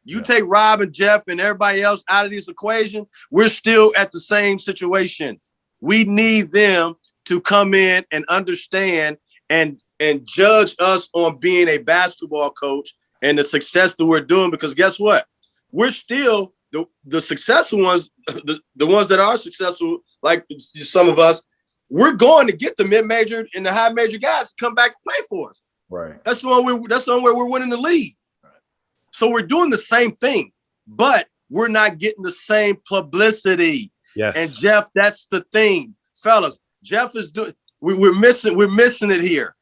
You take Rob and Jeff and everybody else out of this equation, we're still at the same situation. We need them to come in and understand and judge us on being a basketball coach and the success that we're doing, because guess what? We're still the successful ones, the ones that are successful, like some of us, we're going to get the mid-major and the high major guys to come back and play for us. Right. That's the one way we're winning the league. Right. So we're doing the same thing, but we're not getting the same publicity. Yes. And Jeff, that's the thing, fellas. Jeff is doing. We're missing it here.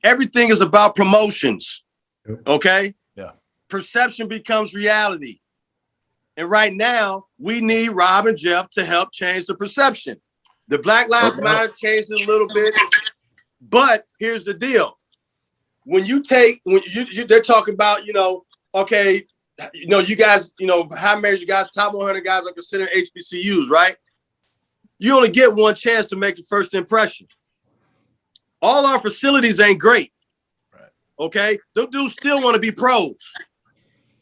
Everything is about promotions. Okay. Yeah. Perception becomes reality. And right now, we need Rob and Jeff to help change the perception. The Black Lives Matter changed it a little bit, but here's the deal: they're talking about, okay, you guys, high major guys, top 100 guys are considered HBCUs, right? You only get one chance to make your first impression. All our facilities ain't great. Right. Okay, them dudes still want to be pros.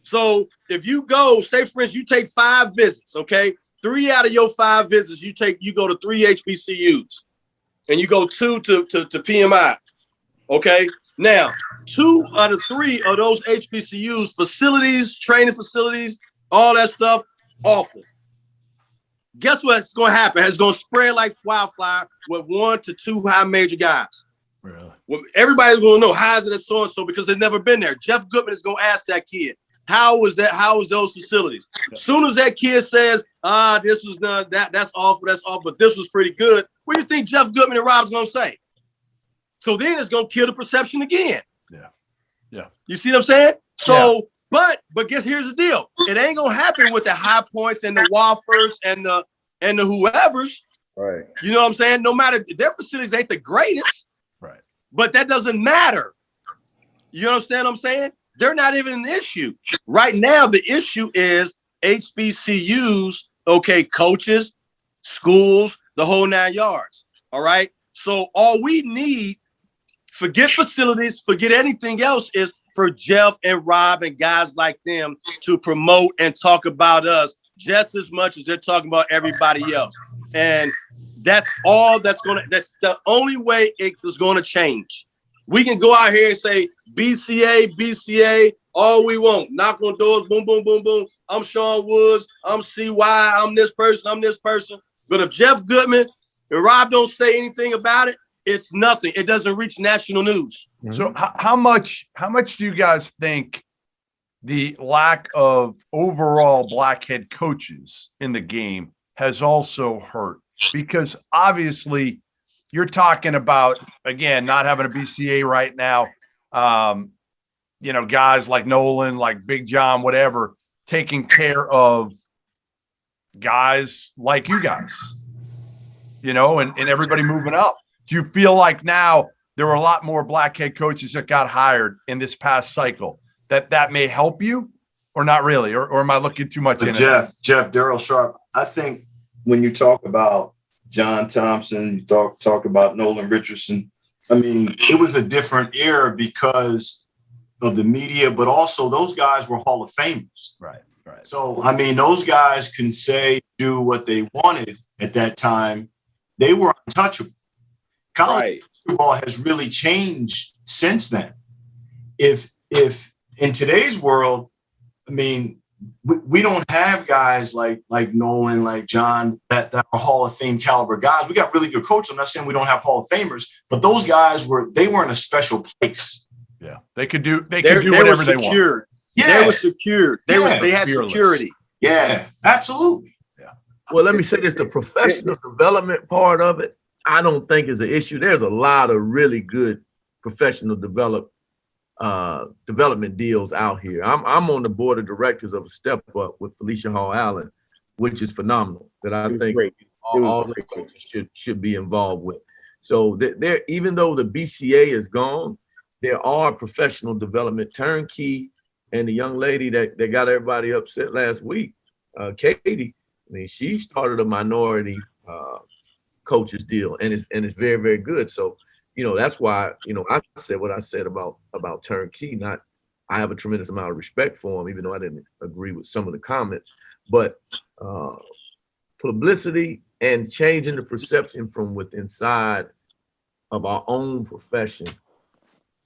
So if you go, say for instance, you take 5 visits, okay? 3 out of your 5 visits, you go to 3 HBCUs, and you go 2 to PMI, okay? Now, 2 out of 3 of those HBCUs, facilities, training facilities, all that stuff, awful. Guess what's going to happen? It's going to spread like wildfire with 1 to 2 high major guys. Really? Well, everybody's going to know how is it at so-and-so because they've never been there. Jeff Goodman is going to ask that kid, how was those facilities? As soon as that kid says, this was none, that's awful, but this was pretty good, what do you think Jeff Goodman and Rob's going to say? So then it's going to kill the perception again. Yeah. You see what I'm saying? So, but guess here's the deal. It ain't going to happen with the High Points and the Woffers and the whoever's. Right. You know what I'm saying? No matter, their facilities ain't the greatest. Right. But that doesn't matter. You understand what I'm saying? They're not even an issue. Right now, the issue is HBCUs, okay, coaches, schools, the whole 9 yards. All right. So all we need, forget facilities, forget anything else, is for Jeff and Rob and guys like them to promote and talk about us just as much as they're talking about everybody else. And that's the only way it is going to change. We can go out here and say BCA, all we want. Knock on doors, boom, boom, boom, boom. I'm Sean Woods. I'm CY. I'm this person. But if Jeff Goodman and Rob don't say anything about it, it's nothing. It doesn't reach national news. So how much do you guys think the lack of overall black head coaches in the game has also hurt? Because obviously you're talking about, again, not having a BCA right now. Guys like Nolan, like Big John, whatever, taking care of guys like you guys, and everybody moving up. Do you feel like now there were a lot more black head coaches that got hired in this past cycle that may help you, or not really? Or am I looking too much in Jeff, Daryl Sharp, I think when you talk about John Thompson, you talk about Nolan Richardson, I mean, it was a different era because of the media, but also those guys were Hall of Famers. Right. So, I mean, those guys can do what they wanted at that time. They were untouchable. College basketball has really changed since then. If in today's world, I mean, we don't have guys like Nolan, like John, that are Hall of Fame caliber guys. We got really good coaches. I'm not saying we don't have Hall of Famers, but those guys were in a special place. Yeah, they could do whatever they want. Yeah, they were secured. They had Fearless. security. Yeah, absolutely. Yeah. Well, let me say this: the professional development part of it, I don't think is an issue. There's a lot of really good professional development deals out here. I'm on the board of directors of a Step Up with Felicia Hall Allen, which is phenomenal. That I think all the coaches should be involved with. So there, even though the BCA is gone, there are professional development turnkey. And the young lady that got everybody upset last week, Katie, I mean, she started a minority coaches deal, and it's very, very good. So, you know, that's why, you know, I said what I said about turnkey. I have a tremendous amount of respect for him, even though I didn't agree with some of the comments. But publicity and changing the perception from within inside of our own profession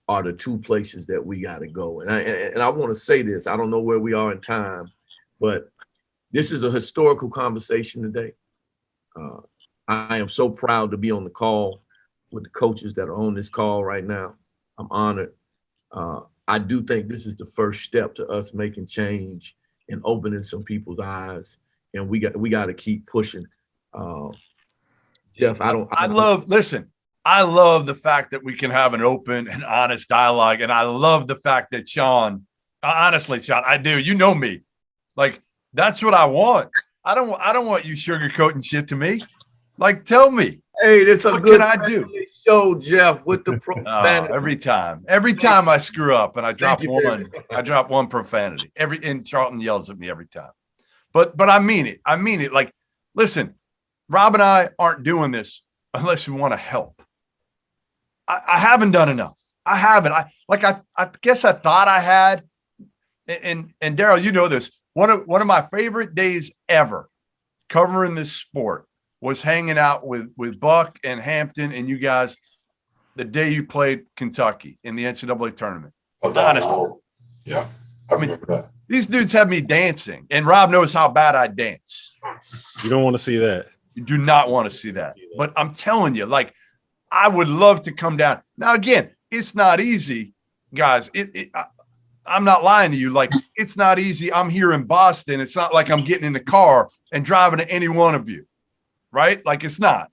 are the two places that we got to go. And I want to say this, I don't know where we are in time, but this is a historical conversation today. I am so proud to be on the call with the coaches that are on this call right now. I'm honored. I do think this is the first step to us making change and opening some people's eyes. And we got to keep pushing. Jeff, I love the fact that we can have an open and honest dialogue. And I love the fact that Sean, honestly, Sean, I do. You know me. Like, that's what I want. I don't want you sugarcoating shit to me. Like, tell me. Hey, this is a what good can I do? Show, Jeff, with the profanity. Every time I screw up and I drop one profanity. And Charlton yells at me every time. But I mean it. I mean it. Like, listen, Rob and I aren't doing this unless we want to help. I haven't done enough. I haven't. I guess I thought I had. And Daryl, you know this. One of my favorite days ever covering this sport was hanging out with Buck and Hampton and you guys the day you played Kentucky in the NCAA tournament. Honestly. Yeah. I mean, these dudes have me dancing, and Rob knows how bad I dance. You don't want to see that. You do not want to see that. But I'm telling you, like, I would love to come down. Now, again, it's not easy, guys. I'm not lying to you. Like, it's not easy. I'm here in Boston. It's not like I'm getting in the car and driving to any one of you, right? Like, it's not.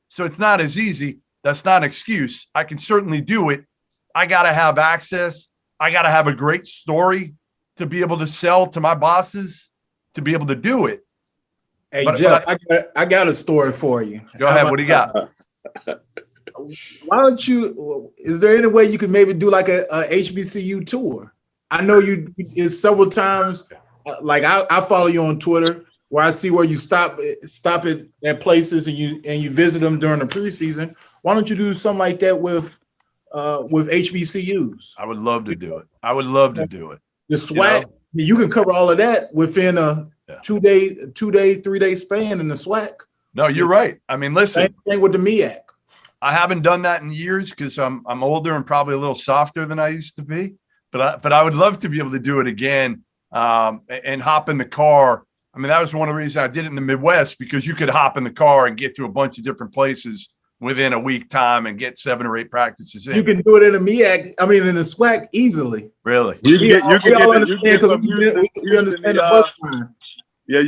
So it's not as easy. That's not an excuse. I can certainly do it. I got to have access. I got to have a great story to be able to sell to my bosses to be able to do it. Hey, Jeff, I got a story for you. Go ahead. What do you got? Why don't you, is there any way you could maybe do like a HBCU tour? I know you did several times. Like I follow you on Twitter where I see where you stop at places and you visit them during the preseason. Why don't you do something like that with HBCUs? I would love to do it. I would love to do it. The SWAC, you can cover all of that within a 2 day, 3 day span in the SWAC. No, you're right. I mean, listen. Same thing with the MEAC. I haven't done that in years because I'm older and probably a little softer than I used to be. But I would love to be able to do it again and hop in the car. I mean, that was one of the reasons I did it in the Midwest, because you could hop in the car and get to a bunch of different places within a week time and get 7 or 8 practices in. You can do it in a MEAC. I mean, in the SWAC easily. Really? You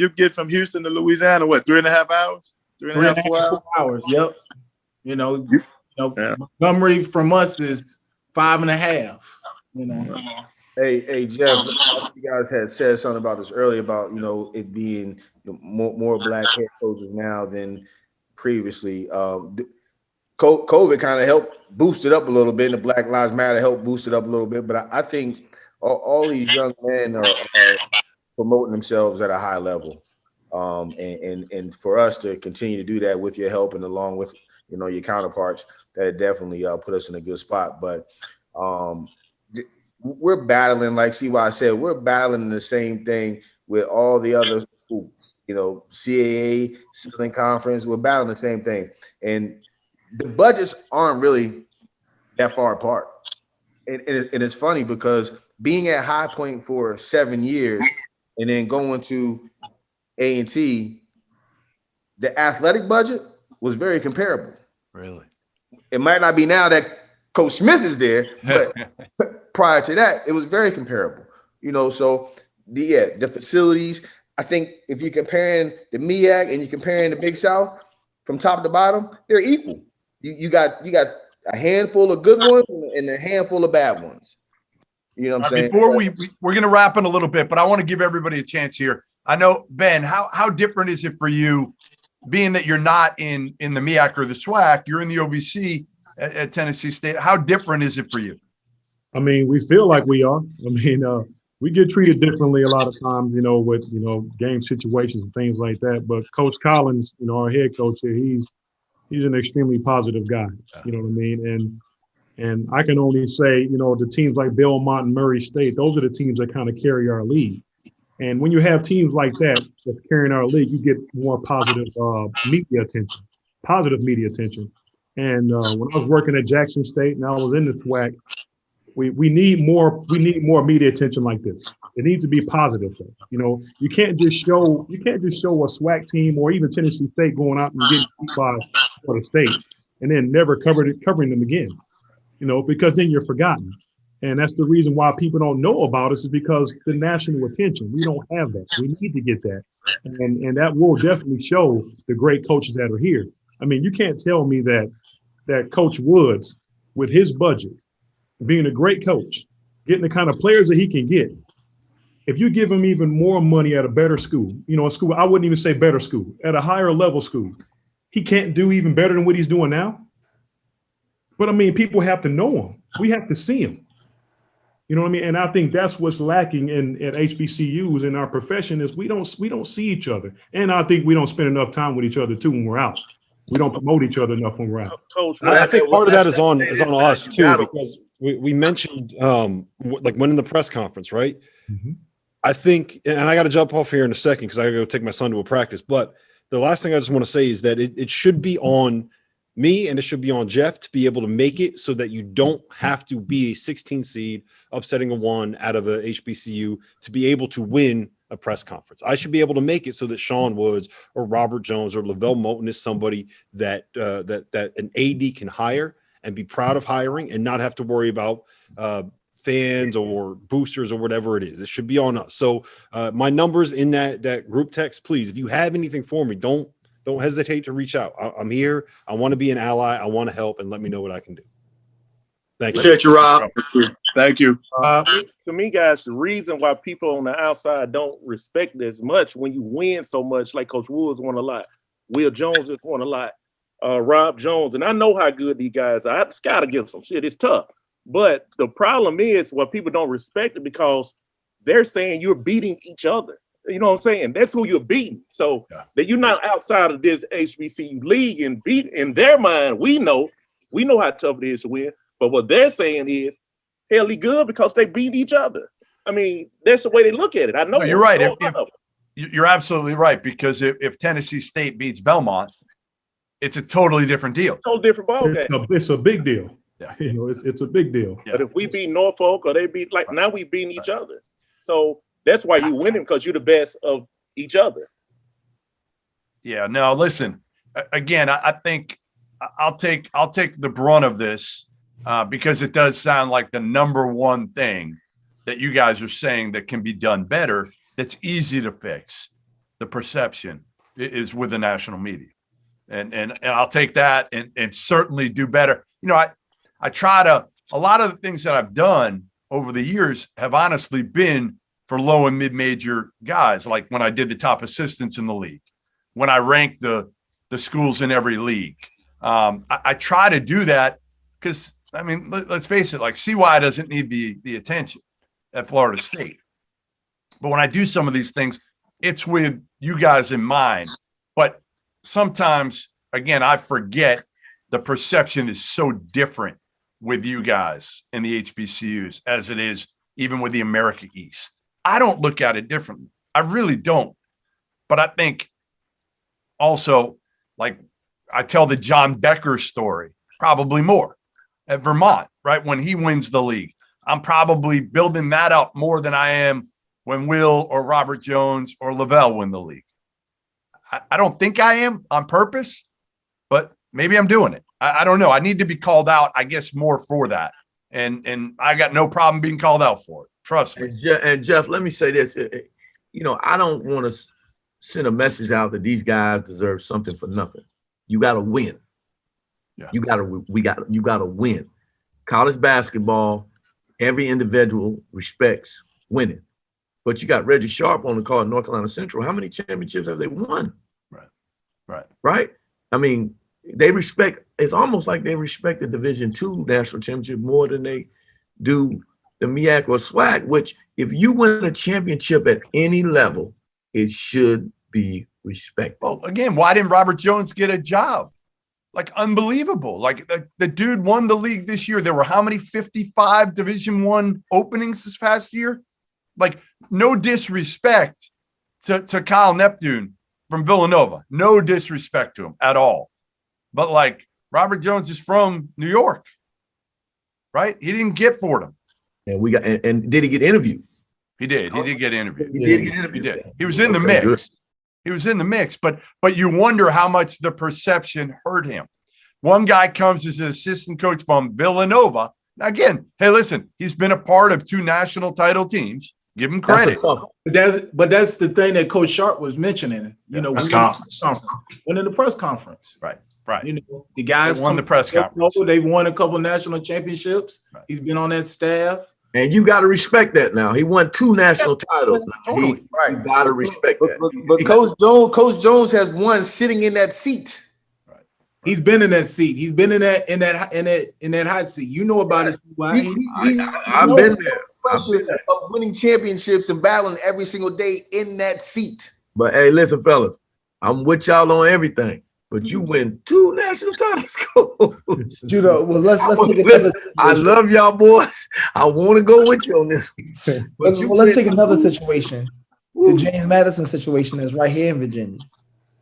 get from Houston to Louisiana, what, 3.5 hours? 3.5, 4 hours? 4 hours. Yep. You know, Montgomery from us is 5.5. You know. Hey, Jeff, you guys had said something about this earlier about, you know, it being more black head coaches now than previously. COVID kind of helped boost it up a little bit, and the Black Lives Matter helped boost it up a little bit. But I think all these young men are promoting themselves at a high level, and for us to continue to do that with your help and along with, you know, your counterparts, that definitely put us in a good spot. But we're battling, like CY said, we're battling the same thing with all the other schools. You know, CAA, Southern Conference, we're battling the same thing, and the budgets aren't really that far apart. And it's funny because being at High Point for 7 years, and then going to A&T, the athletic budget was very comparable. Really? It might not be now that Coach Smith is there, but prior to that, it was very comparable. So the facilities, I think if you're comparing the MEAC and you're comparing the Big South from top to bottom, they're equal. You got a handful of good ones and a handful of bad ones. You know what I'm saying? Before we're going to wrap in a little bit, but I want to give everybody a chance here. I know, Ben, how different is it for you, being that you're not in the MEAC or the SWAC, you're in the OVC at Tennessee State. How different is it for you? I mean, we feel like we are. I mean, we get treated differently a lot of times, with, game situations and things like that. But Coach Collins, our head coach here, he's an extremely positive guy. You know what I mean? And I can only say, the teams like Belmont and Murray State, those are the teams that kind of carry our league. And when you have teams like that that's carrying our league, you get more positive media attention. And when I was working at Jackson State and I was in the SWAC, we need more media attention like this. It needs to be positive though. You can't just show a SWAC team or even Tennessee State going out and getting beat by Florida State and then never covering them again. Because then you're forgotten. And that's the reason why people don't know about us, is because the national attention. We don't have that. We need to get that. And that will definitely show the great coaches that are here. I mean, you can't tell me that Coach Woods, with his budget, being a great coach, getting the kind of players that he can get, if you give him even more money at a better school, a school, I wouldn't even say better school, at a higher level school, he can't do even better than what he's doing now. But I mean, people have to know him. We have to see him. You know what I mean? And I think that's what's lacking at HBCUs in our profession, is we don't see each other. And I think we don't spend enough time with each other too when we're out. We don't promote each other enough when we're out. Coach, I think part of that is on us too, because we mentioned like winning the press conference, right? Mm-hmm. I think, and I got to jump off here in a second because I got to go take my son to a practice. But the last thing I just want to say is that it should be on me and it should be on Jeff to be able to make it so that you don't have to be a 16 seed upsetting a 1 out of a HBCU to be able to win a press conference. I should be able to make it so that Sean Woods or Robert Jones or Lavelle Moulton is somebody that that an AD can hire and be proud of hiring and not have to worry about fans or boosters or whatever it is. It should be on us. So my numbers in that group text, please, if you have anything for me, don't hesitate to reach out. I'm here. I want to be an ally. I want to help, and let me know what I can do. Thank you. Appreciate you, Rob. Thank you. To me, guys, the reason why people on the outside don't respect it as much when you win so much, like Coach Woods won a lot, Will Jones has won a lot, Rob Jones, and I know how good these guys are. I have to scout against them. Shit, it's tough. But the problem is, well, people don't respect it because they're saying you're beating each other. You know what I'm saying? That's who you're beating. So that you're not outside of this HBCU league and beat in their mind. We know how tough it is to win. But what they're saying is, hell, he good because they beat each other. I mean, that's the way they look at it. I know. No, you're right. You're absolutely right, because if Tennessee State beats Belmont, it's a totally different deal. Totally different ballgame. It's a big deal. Yeah. It's a big deal. But if we beat Norfolk or they beat, like, now we beating each other. So that's why you winning, because you're the best of each other. Yeah. No, listen. Again, I think I'll take the brunt of this because it does sound like the number one thing that you guys are saying that can be done better, that's easy to fix. The perception is with the national media, and I'll take that and certainly do better. I try to. A lot of the things that I've done over the years have honestly been for low and mid-major guys, like when I did the top assistants in the league, when I ranked the schools in every league. I try to do that because, I mean, let's face it, like CY doesn't need the attention at Florida State. But when I do some of these things, it's with you guys in mind. But sometimes, again, I forget the perception is so different with you guys in the HBCUs as it is even with the America East. I don't look at it differently. I really don't. But I think also, like, I tell the John Becker story probably more at Vermont, right? When he wins the league, I'm probably building that up more than I am when Will or Robert Jones or Lavelle win the league. I don't think I am on purpose, but maybe I'm doing it. I don't know. I need to be called out, I guess, more for that. And I got no problem being called out for it. Trust me. And Jeff, let me say this. You know, I don't want to send a message out that these guys deserve something for nothing. You got to win. Yeah. You got to win. College basketball, every individual respects winning. But you got Reggie Sharp on the call at North Carolina Central. How many championships have they won? Right. I mean, they respect, it's almost like they respect the Division II national championship more than they do the MEAC or SWAC, which if you win a championship at any level, it should be respected. Well, again, why didn't Robert Jones get a job? Like, unbelievable. Like, the dude won the league this year. There were how many 55 Division I openings this past year? Like, no disrespect to Kyle Neptune from Villanova. No disrespect to him at all. But, like, Robert Jones is from New York, right? He didn't get Fordham. And did he get interviewed? He did. He did get interviewed. He did get interviewed. He did. He was in the mix. Good. He was in the mix, but you wonder how much the perception hurt him. One guy comes as an assistant coach from Villanova. Now, again, hey, listen, he's been a part of 2 national title teams. Give him credit. But that's the thing that Coach Sharp was mentioning. You know, winning the press conference. Right. You know, the guys won the press conference. They've won a couple national championships. Right. He's been on that staff. And you got to respect that now. He won 2 national titles. Totally. You got to respect that. But Coach Jones has one sitting in that seat. He's been in that seat. He's been in that hot seat. You know about it. I've been there. Pressure of winning championships and battling every single day in that seat. But hey, listen, fellas, I'm with y'all on everything. But you win 2 national titles. Judo, well, let's take another. I love y'all boys. I want to go with you on this. Let's take another situation. The James Madison situation is right here in Virginia.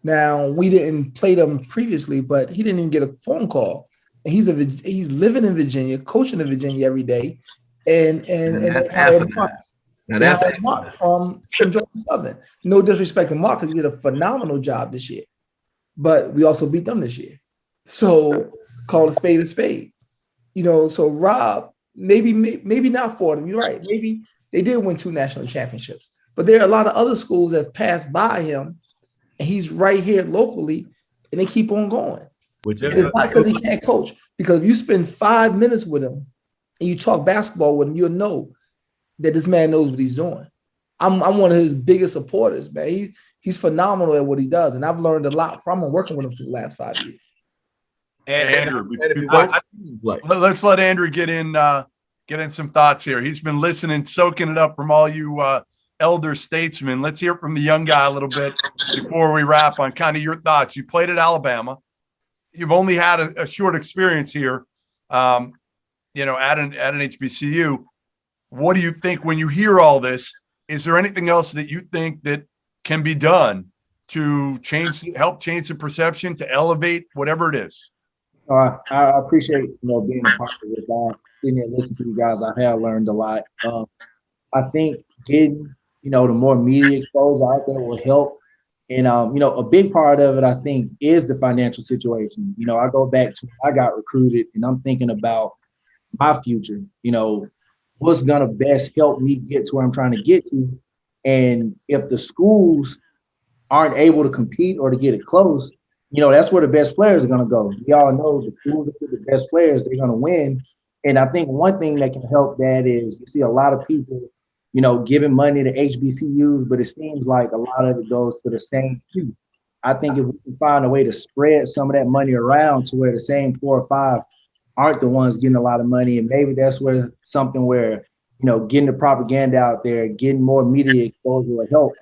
Now, we didn't play them previously, but he didn't even get a phone call. And he's living in Virginia, coaching in Virginia every day, and that's asinine. Now that's Mark from Georgia Southern. No disrespect to Mark, because he did a phenomenal job this year. But we also beat them this year. So call a spade a spade. You know, so Rob, maybe not for them. You're right. Maybe they did win 2 national championships. But there are a lot of other schools that have passed by him, and he's right here locally, and they keep on going. It's not because he can't coach. Because if you spend 5 minutes with him and you talk basketball with him, you'll know that this man knows what he's doing. I'm one of his biggest supporters, man. He's phenomenal at what he does, and I've learned a lot from him working with him for the last 5 years. And Andrew, let's let Andrew get in some thoughts here. He's been listening, soaking it up from all you elder statesmen. Let's hear from the young guy a little bit before we wrap on kind of your thoughts. You played at Alabama. You've only had a short experience here, at an HBCU. What do you think when you hear all this? Is there anything else that you think that can be done to help change the perception, to elevate whatever it is? I appreciate being a part of this. Sitting here listening to you guys, I have learned a lot. I think getting the more media exposure out there will help. And a big part of it, I think, is the financial situation. I go back to when I got recruited, and I'm thinking about my future. What's gonna best help me get to where I'm trying to get to. And if the schools aren't able to compete or to get it close, that's where the best players are going to go. We all know the schools that get the best players, they're going to win. And I think one thing that can help that is you see a lot of people, giving money to HBCUs, but it seems like a lot of it goes to the same few. I think if we can find a way to spread some of that money around to where the same 4 or 5 aren't the ones getting a lot of money, and maybe that's where something where getting the propaganda out there, getting more media exposure will help.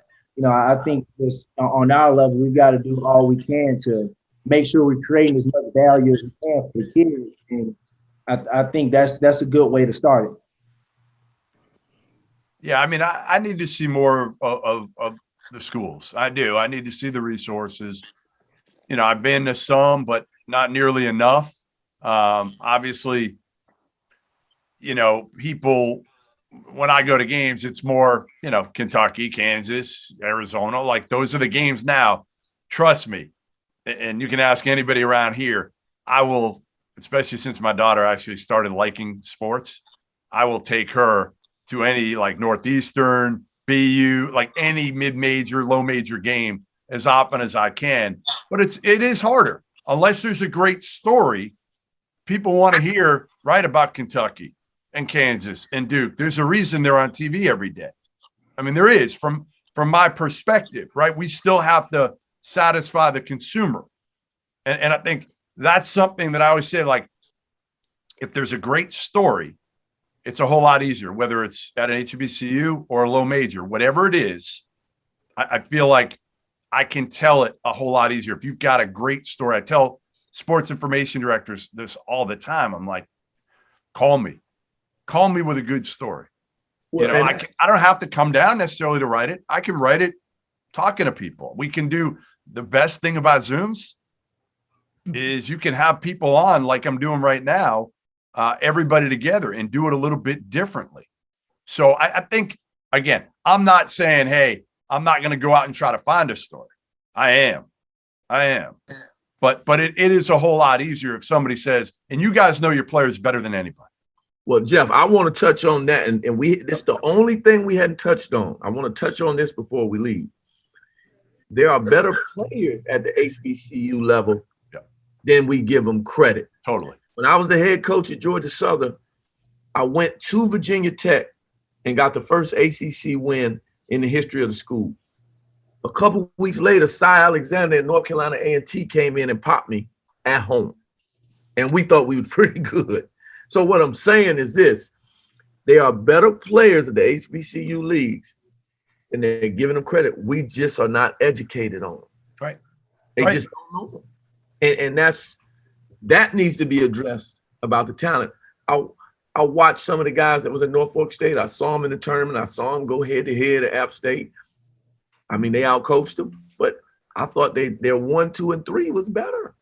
I think this on our level, we've got to do all we can to make sure we're creating as much value as we can for the kids. And I think that's a good way to start it. Yeah, I mean, I need to see more of the schools. I do. I need to see the resources. I've been to some, but not nearly enough. Obviously, people when I go to games, it's more, Kentucky, Kansas, Arizona, like those are the games now. Trust me. And you can ask anybody around here. I will, especially since my daughter actually started liking sports, I will take her to any like Northeastern, BU, like any mid-major, low-major game as often as I can. But it is harder unless there's a great story. People want to hear about Kentucky and Kansas and Duke. There's a reason they're on TV every day. I mean, there is from my perspective, right? We still have to satisfy the consumer. And I think that's something that I always say, like, if there's a great story, it's a whole lot easier, whether it's at an HBCU or a low major, whatever it is. I feel like I can tell it a whole lot easier. If you've got a great story, I tell sports information directors this all the time. I'm like, call me with a good story. Well, I don't have to come down necessarily to write it. I can write it talking to people. We can do the best thing about Zooms is you can have people on like I'm doing right now, everybody together and do it a little bit differently. So I think, again, I'm not saying, hey, I'm not going to go out and try to find a story. I am. But it is a whole lot easier if somebody says, and you guys know your players better than anybody. Well, Jeff, I want to touch on that. And this is the only thing we hadn't touched on. I want to touch on this before we leave. There are better players at the HBCU level than we give them credit. Totally. When I was the head coach at Georgia Southern, I went to Virginia Tech and got the first ACC win in the history of the school. A couple weeks later, Cy Alexander at North Carolina A&T came in and popped me at home. And we thought we was pretty good. So what I'm saying is this: there are better players at the HBCU leagues, and they're giving them credit. We just are not educated on them. Right. They just don't know them. And that needs to be addressed about the talent. I watched some of the guys that was at Norfolk State. I saw them in the tournament. I saw them go head-to-head at App State. I mean, they outcoached them, but I thought their 1, 2, and 3 was better.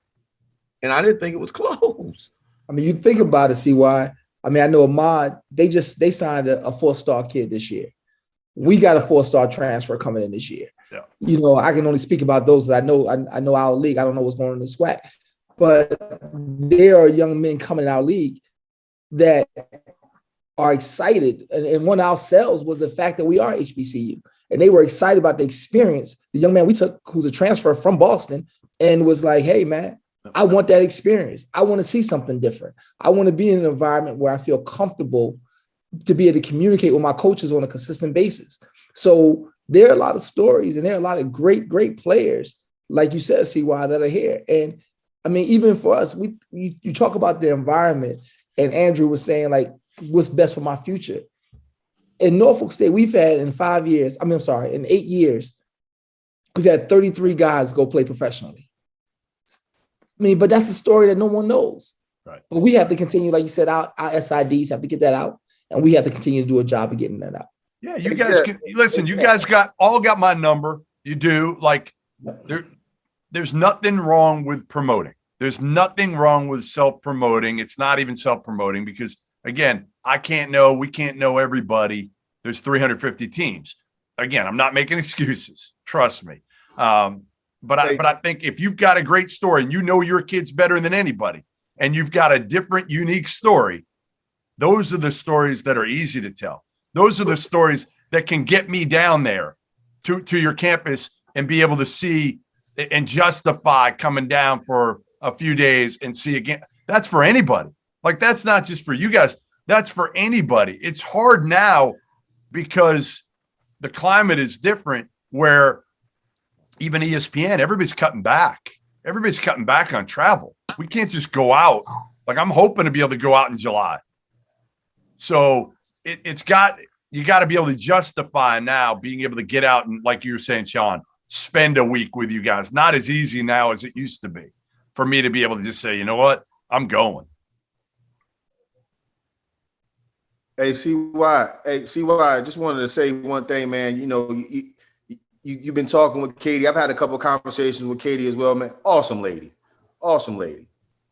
And I didn't think it was close. I mean, you think about it, CY. I mean, I know Ahmad, they signed a 4-star kid this year. We got a 4-star transfer coming in this year. Yeah. I can only speak about those that I know. I know our league. I don't know what's going on in the SWAC. But there are young men coming in our league that are excited. And one of ourselves was the fact that we are HBCU. And they were excited about the experience. The young man we took, who's a transfer from Boston, and was like, hey, man, I want that experience. I want to see something different. I want to be in an environment where I feel comfortable to be able to communicate with my coaches on a consistent basis. So there are a lot of stories and there are a lot of great, great players, like you said, CY, that are here. And I mean, even for us, you talk about the environment, and Andrew was saying, like, what's best for my future? In Norfolk State, we've had in 8 years, we've had 33 guys go play professionally. I mean, but that's a story that no one knows. Right. But we have to continue, like you said, our SIDs have to get that out, and we have to continue to do a job of getting that out. Yeah, you guys can listen. You guys got my number. You do. Like, there's nothing wrong with promoting. There's nothing wrong with self-promoting. It's not even self-promoting because, again, we can't know everybody. There's 350 teams. Again, I'm not making excuses. Trust me. But I think if you've got a great story and you know your kids better than anybody, and you've got a different, unique story, those are the stories that are easy to tell. Those are the stories that can get me down there to your campus and be able to see and justify coming down for a few days and see again. That's for anybody. Like, that's not just for you guys. That's for anybody. It's hard now because the climate is different, where even ESPN, everybody's cutting back. Everybody's cutting back on travel. We can't just go out. Like, I'm hoping to be able to go out in July. So you got to be able to justify now being able to get out and, like you were saying, Sean, spend a week with you guys. Not as easy now as it used to be for me to be able to just say, you know what, I'm going. Hey, CY, I just wanted to say one thing, man. You know, you've been talking with Katie. I've had a couple of conversations with Katie as well, man. Awesome lady.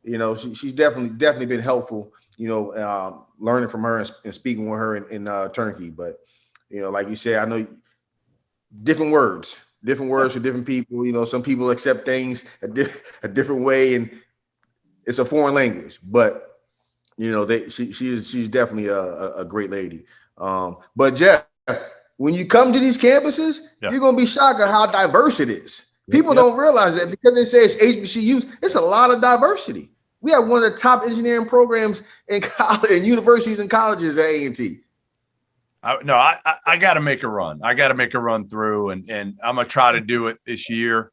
You know, she's definitely been helpful. You know, learning from her and speaking with her in Turkey. But like you said, I know different words for different people. Some people accept things a different way, and it's a foreign language. But she's definitely a great lady. But Jeff, when you come to these campuses, you're gonna be shocked at how diverse it is. People don't realize that because they say it's HBCUs, it's a lot of diversity. We have one of the top engineering programs in college and universities and colleges at A&T. I got to make a run. I got to make a run through, and I'm going to try to do it this year.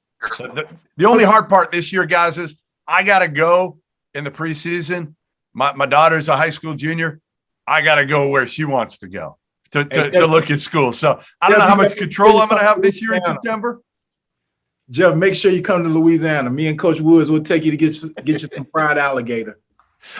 The only hard part this year, guys, is I got to go in the preseason. My daughter's a high school junior. I got to go where she wants to go to look at school. So I don't know how much control I'm going to have this year in September. Jeff, make sure you come to Louisiana. Me and Coach Woods will take you to get you some fried alligator.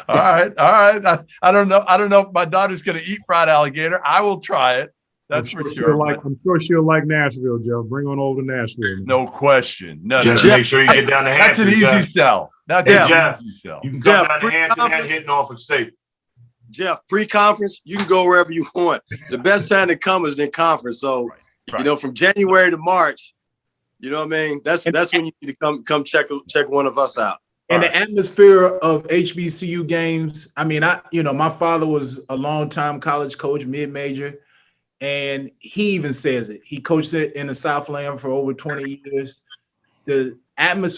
All right. I don't know if my daughter's going to eat fried alligator. I will try it. That's for sure. I'm sure she'll like Nashville, Jeff. Bring on over to Nashville. No question. Just make sure you get down to Hampton. That's an easy sell. That's an easy sell. You can come down to Hampton and hit Norfolk State. Jeff, pre-conference, you can go wherever you want. The best time to come is in conference. So, from January to March, you know what I mean? That's when you need to come check one of us out. And the atmosphere of HBCU games, I mean, my father was a longtime college coach, mid-major, and he even says it. He coached it in the Southland for over 20 years. The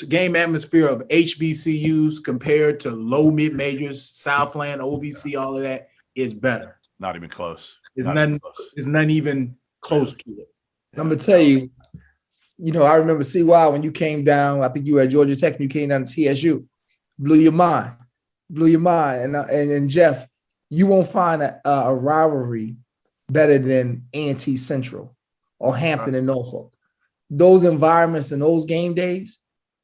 game atmosphere of HBCUs compared to low mid-majors, Southland, OVC, all of that is better. Not even close. It's not even close to it. I'm going to tell you, I remember CY when you came down. I think you were at Georgia Tech and you came down to TSU. Blew your mind. And Jeff, you won't find a rivalry better than A&T Central or Hampton and Norfolk. Those environments and those game days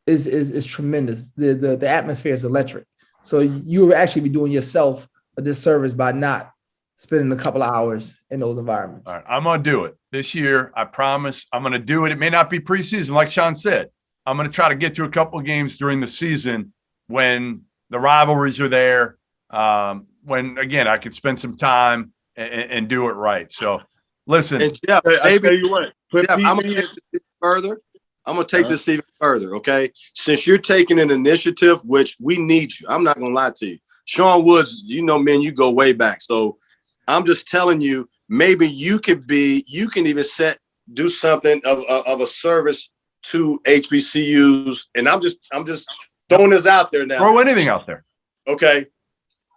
is tremendous. The atmosphere is electric. So you will actually be doing yourself a disservice by not spending a couple of hours in those environments. All right, I'm going to do it this year. I promise I'm going to do it. It may not be preseason, like Sean said. I'm going to try to get to a couple of games during the season when the rivalries are there, when, again, I could spend some time and do it right. So, listen. And Jeff, maybe you what. Jeff, I'm going to take this further. I'm going to take this even further, okay? Since you're taking an initiative, which we need you. I'm not going to lie to you. Sean Woods, man, you go way back. So, I'm just telling you, maybe you can even do something of a service to HBCUs. And I'm just throwing this out there now. Throw anything out there. Okay.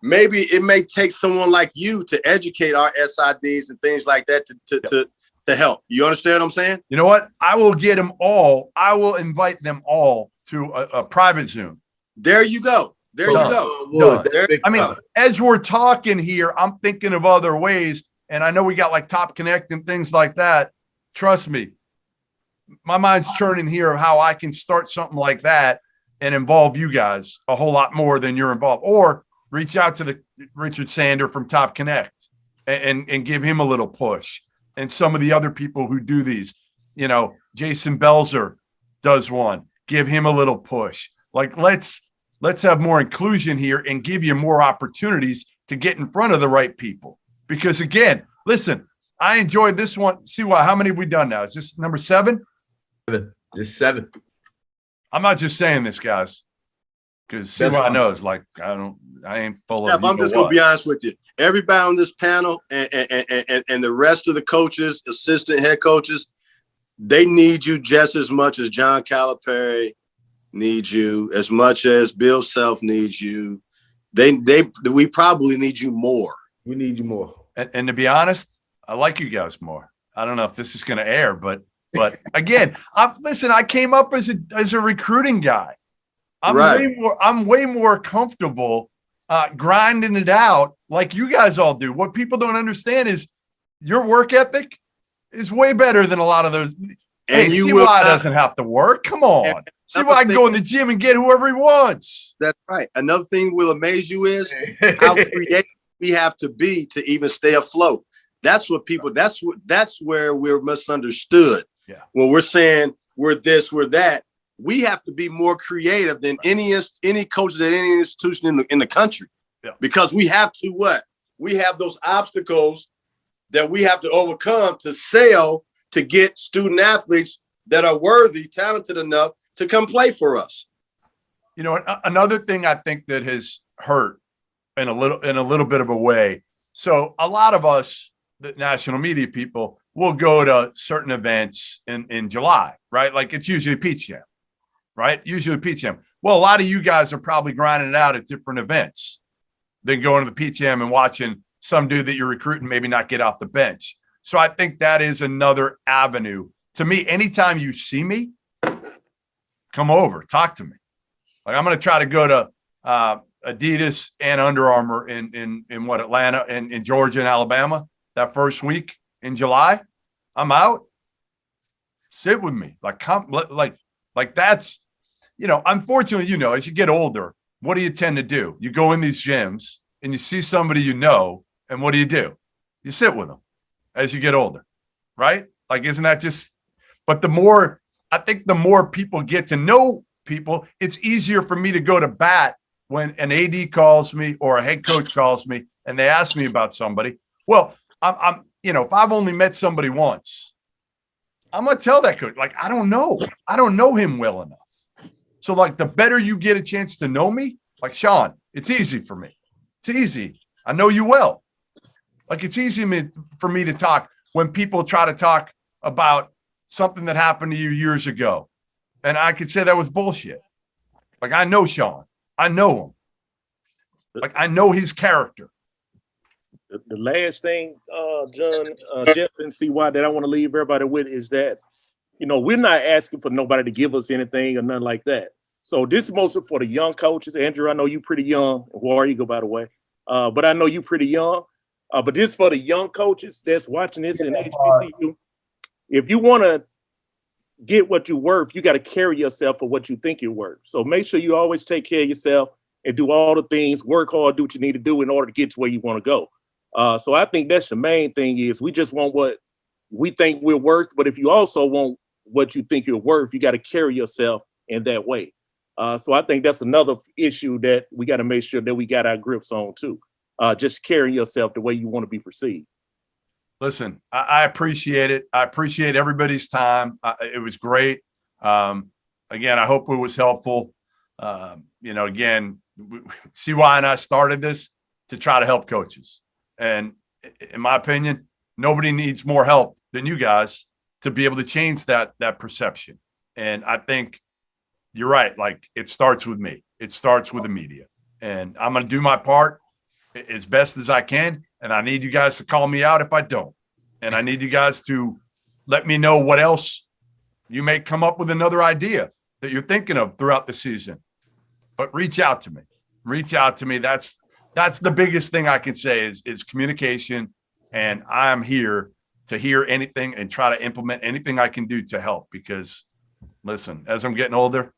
Maybe it may take someone like you to educate our SIDs and things like that to help. You understand what I'm saying? You know what? I will get them all. I will invite them all to a private Zoom. There you go. There you go. As we're talking here, I'm thinking of other ways. And I know we got like Top Connect and things like that. Trust me, my mind's churning here of how I can start something like that and involve you guys a whole lot more than you're involved. Or reach out to the Richard Sander from Top Connect and give him a little push. And some of the other people who do these, Jason Belzer does one. Give him a little push. Like, let's have more inclusion here and give you more opportunities to get in front of the right people. Because again, listen, I enjoyed this one. See how many have we done now? Is this number 7? 7. Just 7. I'm not just saying this, guys, because CY knows, like, I ain't full of. I'm just gonna be honest with you. Everybody on this panel and the rest of the coaches, assistant head coaches, they need you just as much as John Calipari needs you, as much as Bill Self needs you. We probably need you more. We need you more. And to be honest, I like you guys more. I don't know if this is going to air, but again, I came up as a recruiting guy. I'm way more comfortable grinding it out like you guys all do. What people don't understand is your work ethic is way better than a lot of those. And CY doesn't have to work. Come on. CY can go in the gym and get whoever he wants. That's right. Another thing will amaze you is how creative we have to be to even stay afloat. That's where we're misunderstood. Yeah. When we're saying we're this, we're that, we have to be more creative than any coaches at any institution in the country. Yeah. Because we have to we have those obstacles that we have to overcome to sell, to get student athletes that are worthy, talented enough to come play for us. You know, another thing I think that has hurt in a little bit of a way. So a lot of us, the national media people, will go to certain events in July, right? Like it's usually Peach Jam, right? Usually Peach Jam. Well, a lot of you guys are probably grinding it out at different events than going to the Peach Jam and watching some dude that you're recruiting maybe not get off the bench. So I think that is another avenue. To me, anytime you see me, come over, talk to me. Like I'm going to try to go to Adidas and Under Armour in what, Atlanta and in Georgia and Alabama that first week in July. I'm out. Sit with me. Like that's, you know, unfortunately, you know, as you get older, what do you tend to do? You go in these gyms and you see somebody you know, and what do? You sit with them as you get older, right? Like, isn't that just, but I think the more people get to know people, it's easier for me to go to bat when an AD calls me or a head coach calls me and they ask me about somebody. Well, I'm you know, if I've only met somebody once, I'm going to tell that coach, like, I don't know him well enough. So like the better you get a chance to know me, like Sean, it's easy for me. It's easy. I know you well. Like it's easy for me to talk when people try to talk about something that happened to you years ago. And I could say that was bullshit. Like I know Sean. I know him. Like I know his character. The last thing, John, Jeff, and CY that I want to leave everybody with is that, you know, we're not asking for nobody to give us anything or nothing like that. So this is mostly for the young coaches. Andrew, I know you pretty young. War Eagle, by the way. But I know you pretty young. But this is for the young coaches that's watching this in HBCU. If you want to get what you're worth, you got to carry yourself for what you think you're worth. So make sure you always take care of yourself and do all the things, work hard, do what you need to do in order to get to where you want to go. So I think that's the main thing is we just want what we think we're worth. But if you also want what you think you're worth, you got to carry yourself in that way. So I think that's another issue that we got to make sure that we got our grips on too. Just carrying yourself the way you want to be perceived. Listen, I appreciate it. I appreciate everybody's time. It was great. Again, I hope it was helpful. You know, again, CY and I started this to try to help coaches. And in my opinion, nobody needs more help than you guys to be able to change that perception. And I think you're right. Like it starts with me. It starts with the media. And I'm going to do my part as best as I can. And I need you guys to call me out if I don't. And I need you guys to let me know what else you may come up with another idea that you're thinking of throughout the season. But reach out to me. Reach out to me. That's the biggest thing I can say is communication. And I'm here to hear anything and try to implement anything I can do to help. Because listen, as I'm getting older,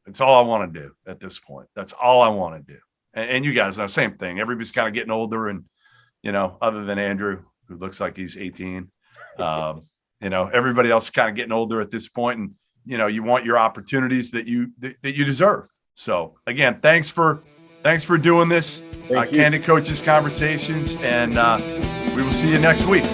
it's all I want to do at this point. That's all I want to do. And you guys know, same thing. Everybody's kind of getting older and, you know, other than Andrew, who looks like he's 18, you know, everybody else is kind of getting older at this point. And, you know, you want your opportunities that you deserve. So again, thanks for doing this. Candid Coaches Conversations. And we will see you next week.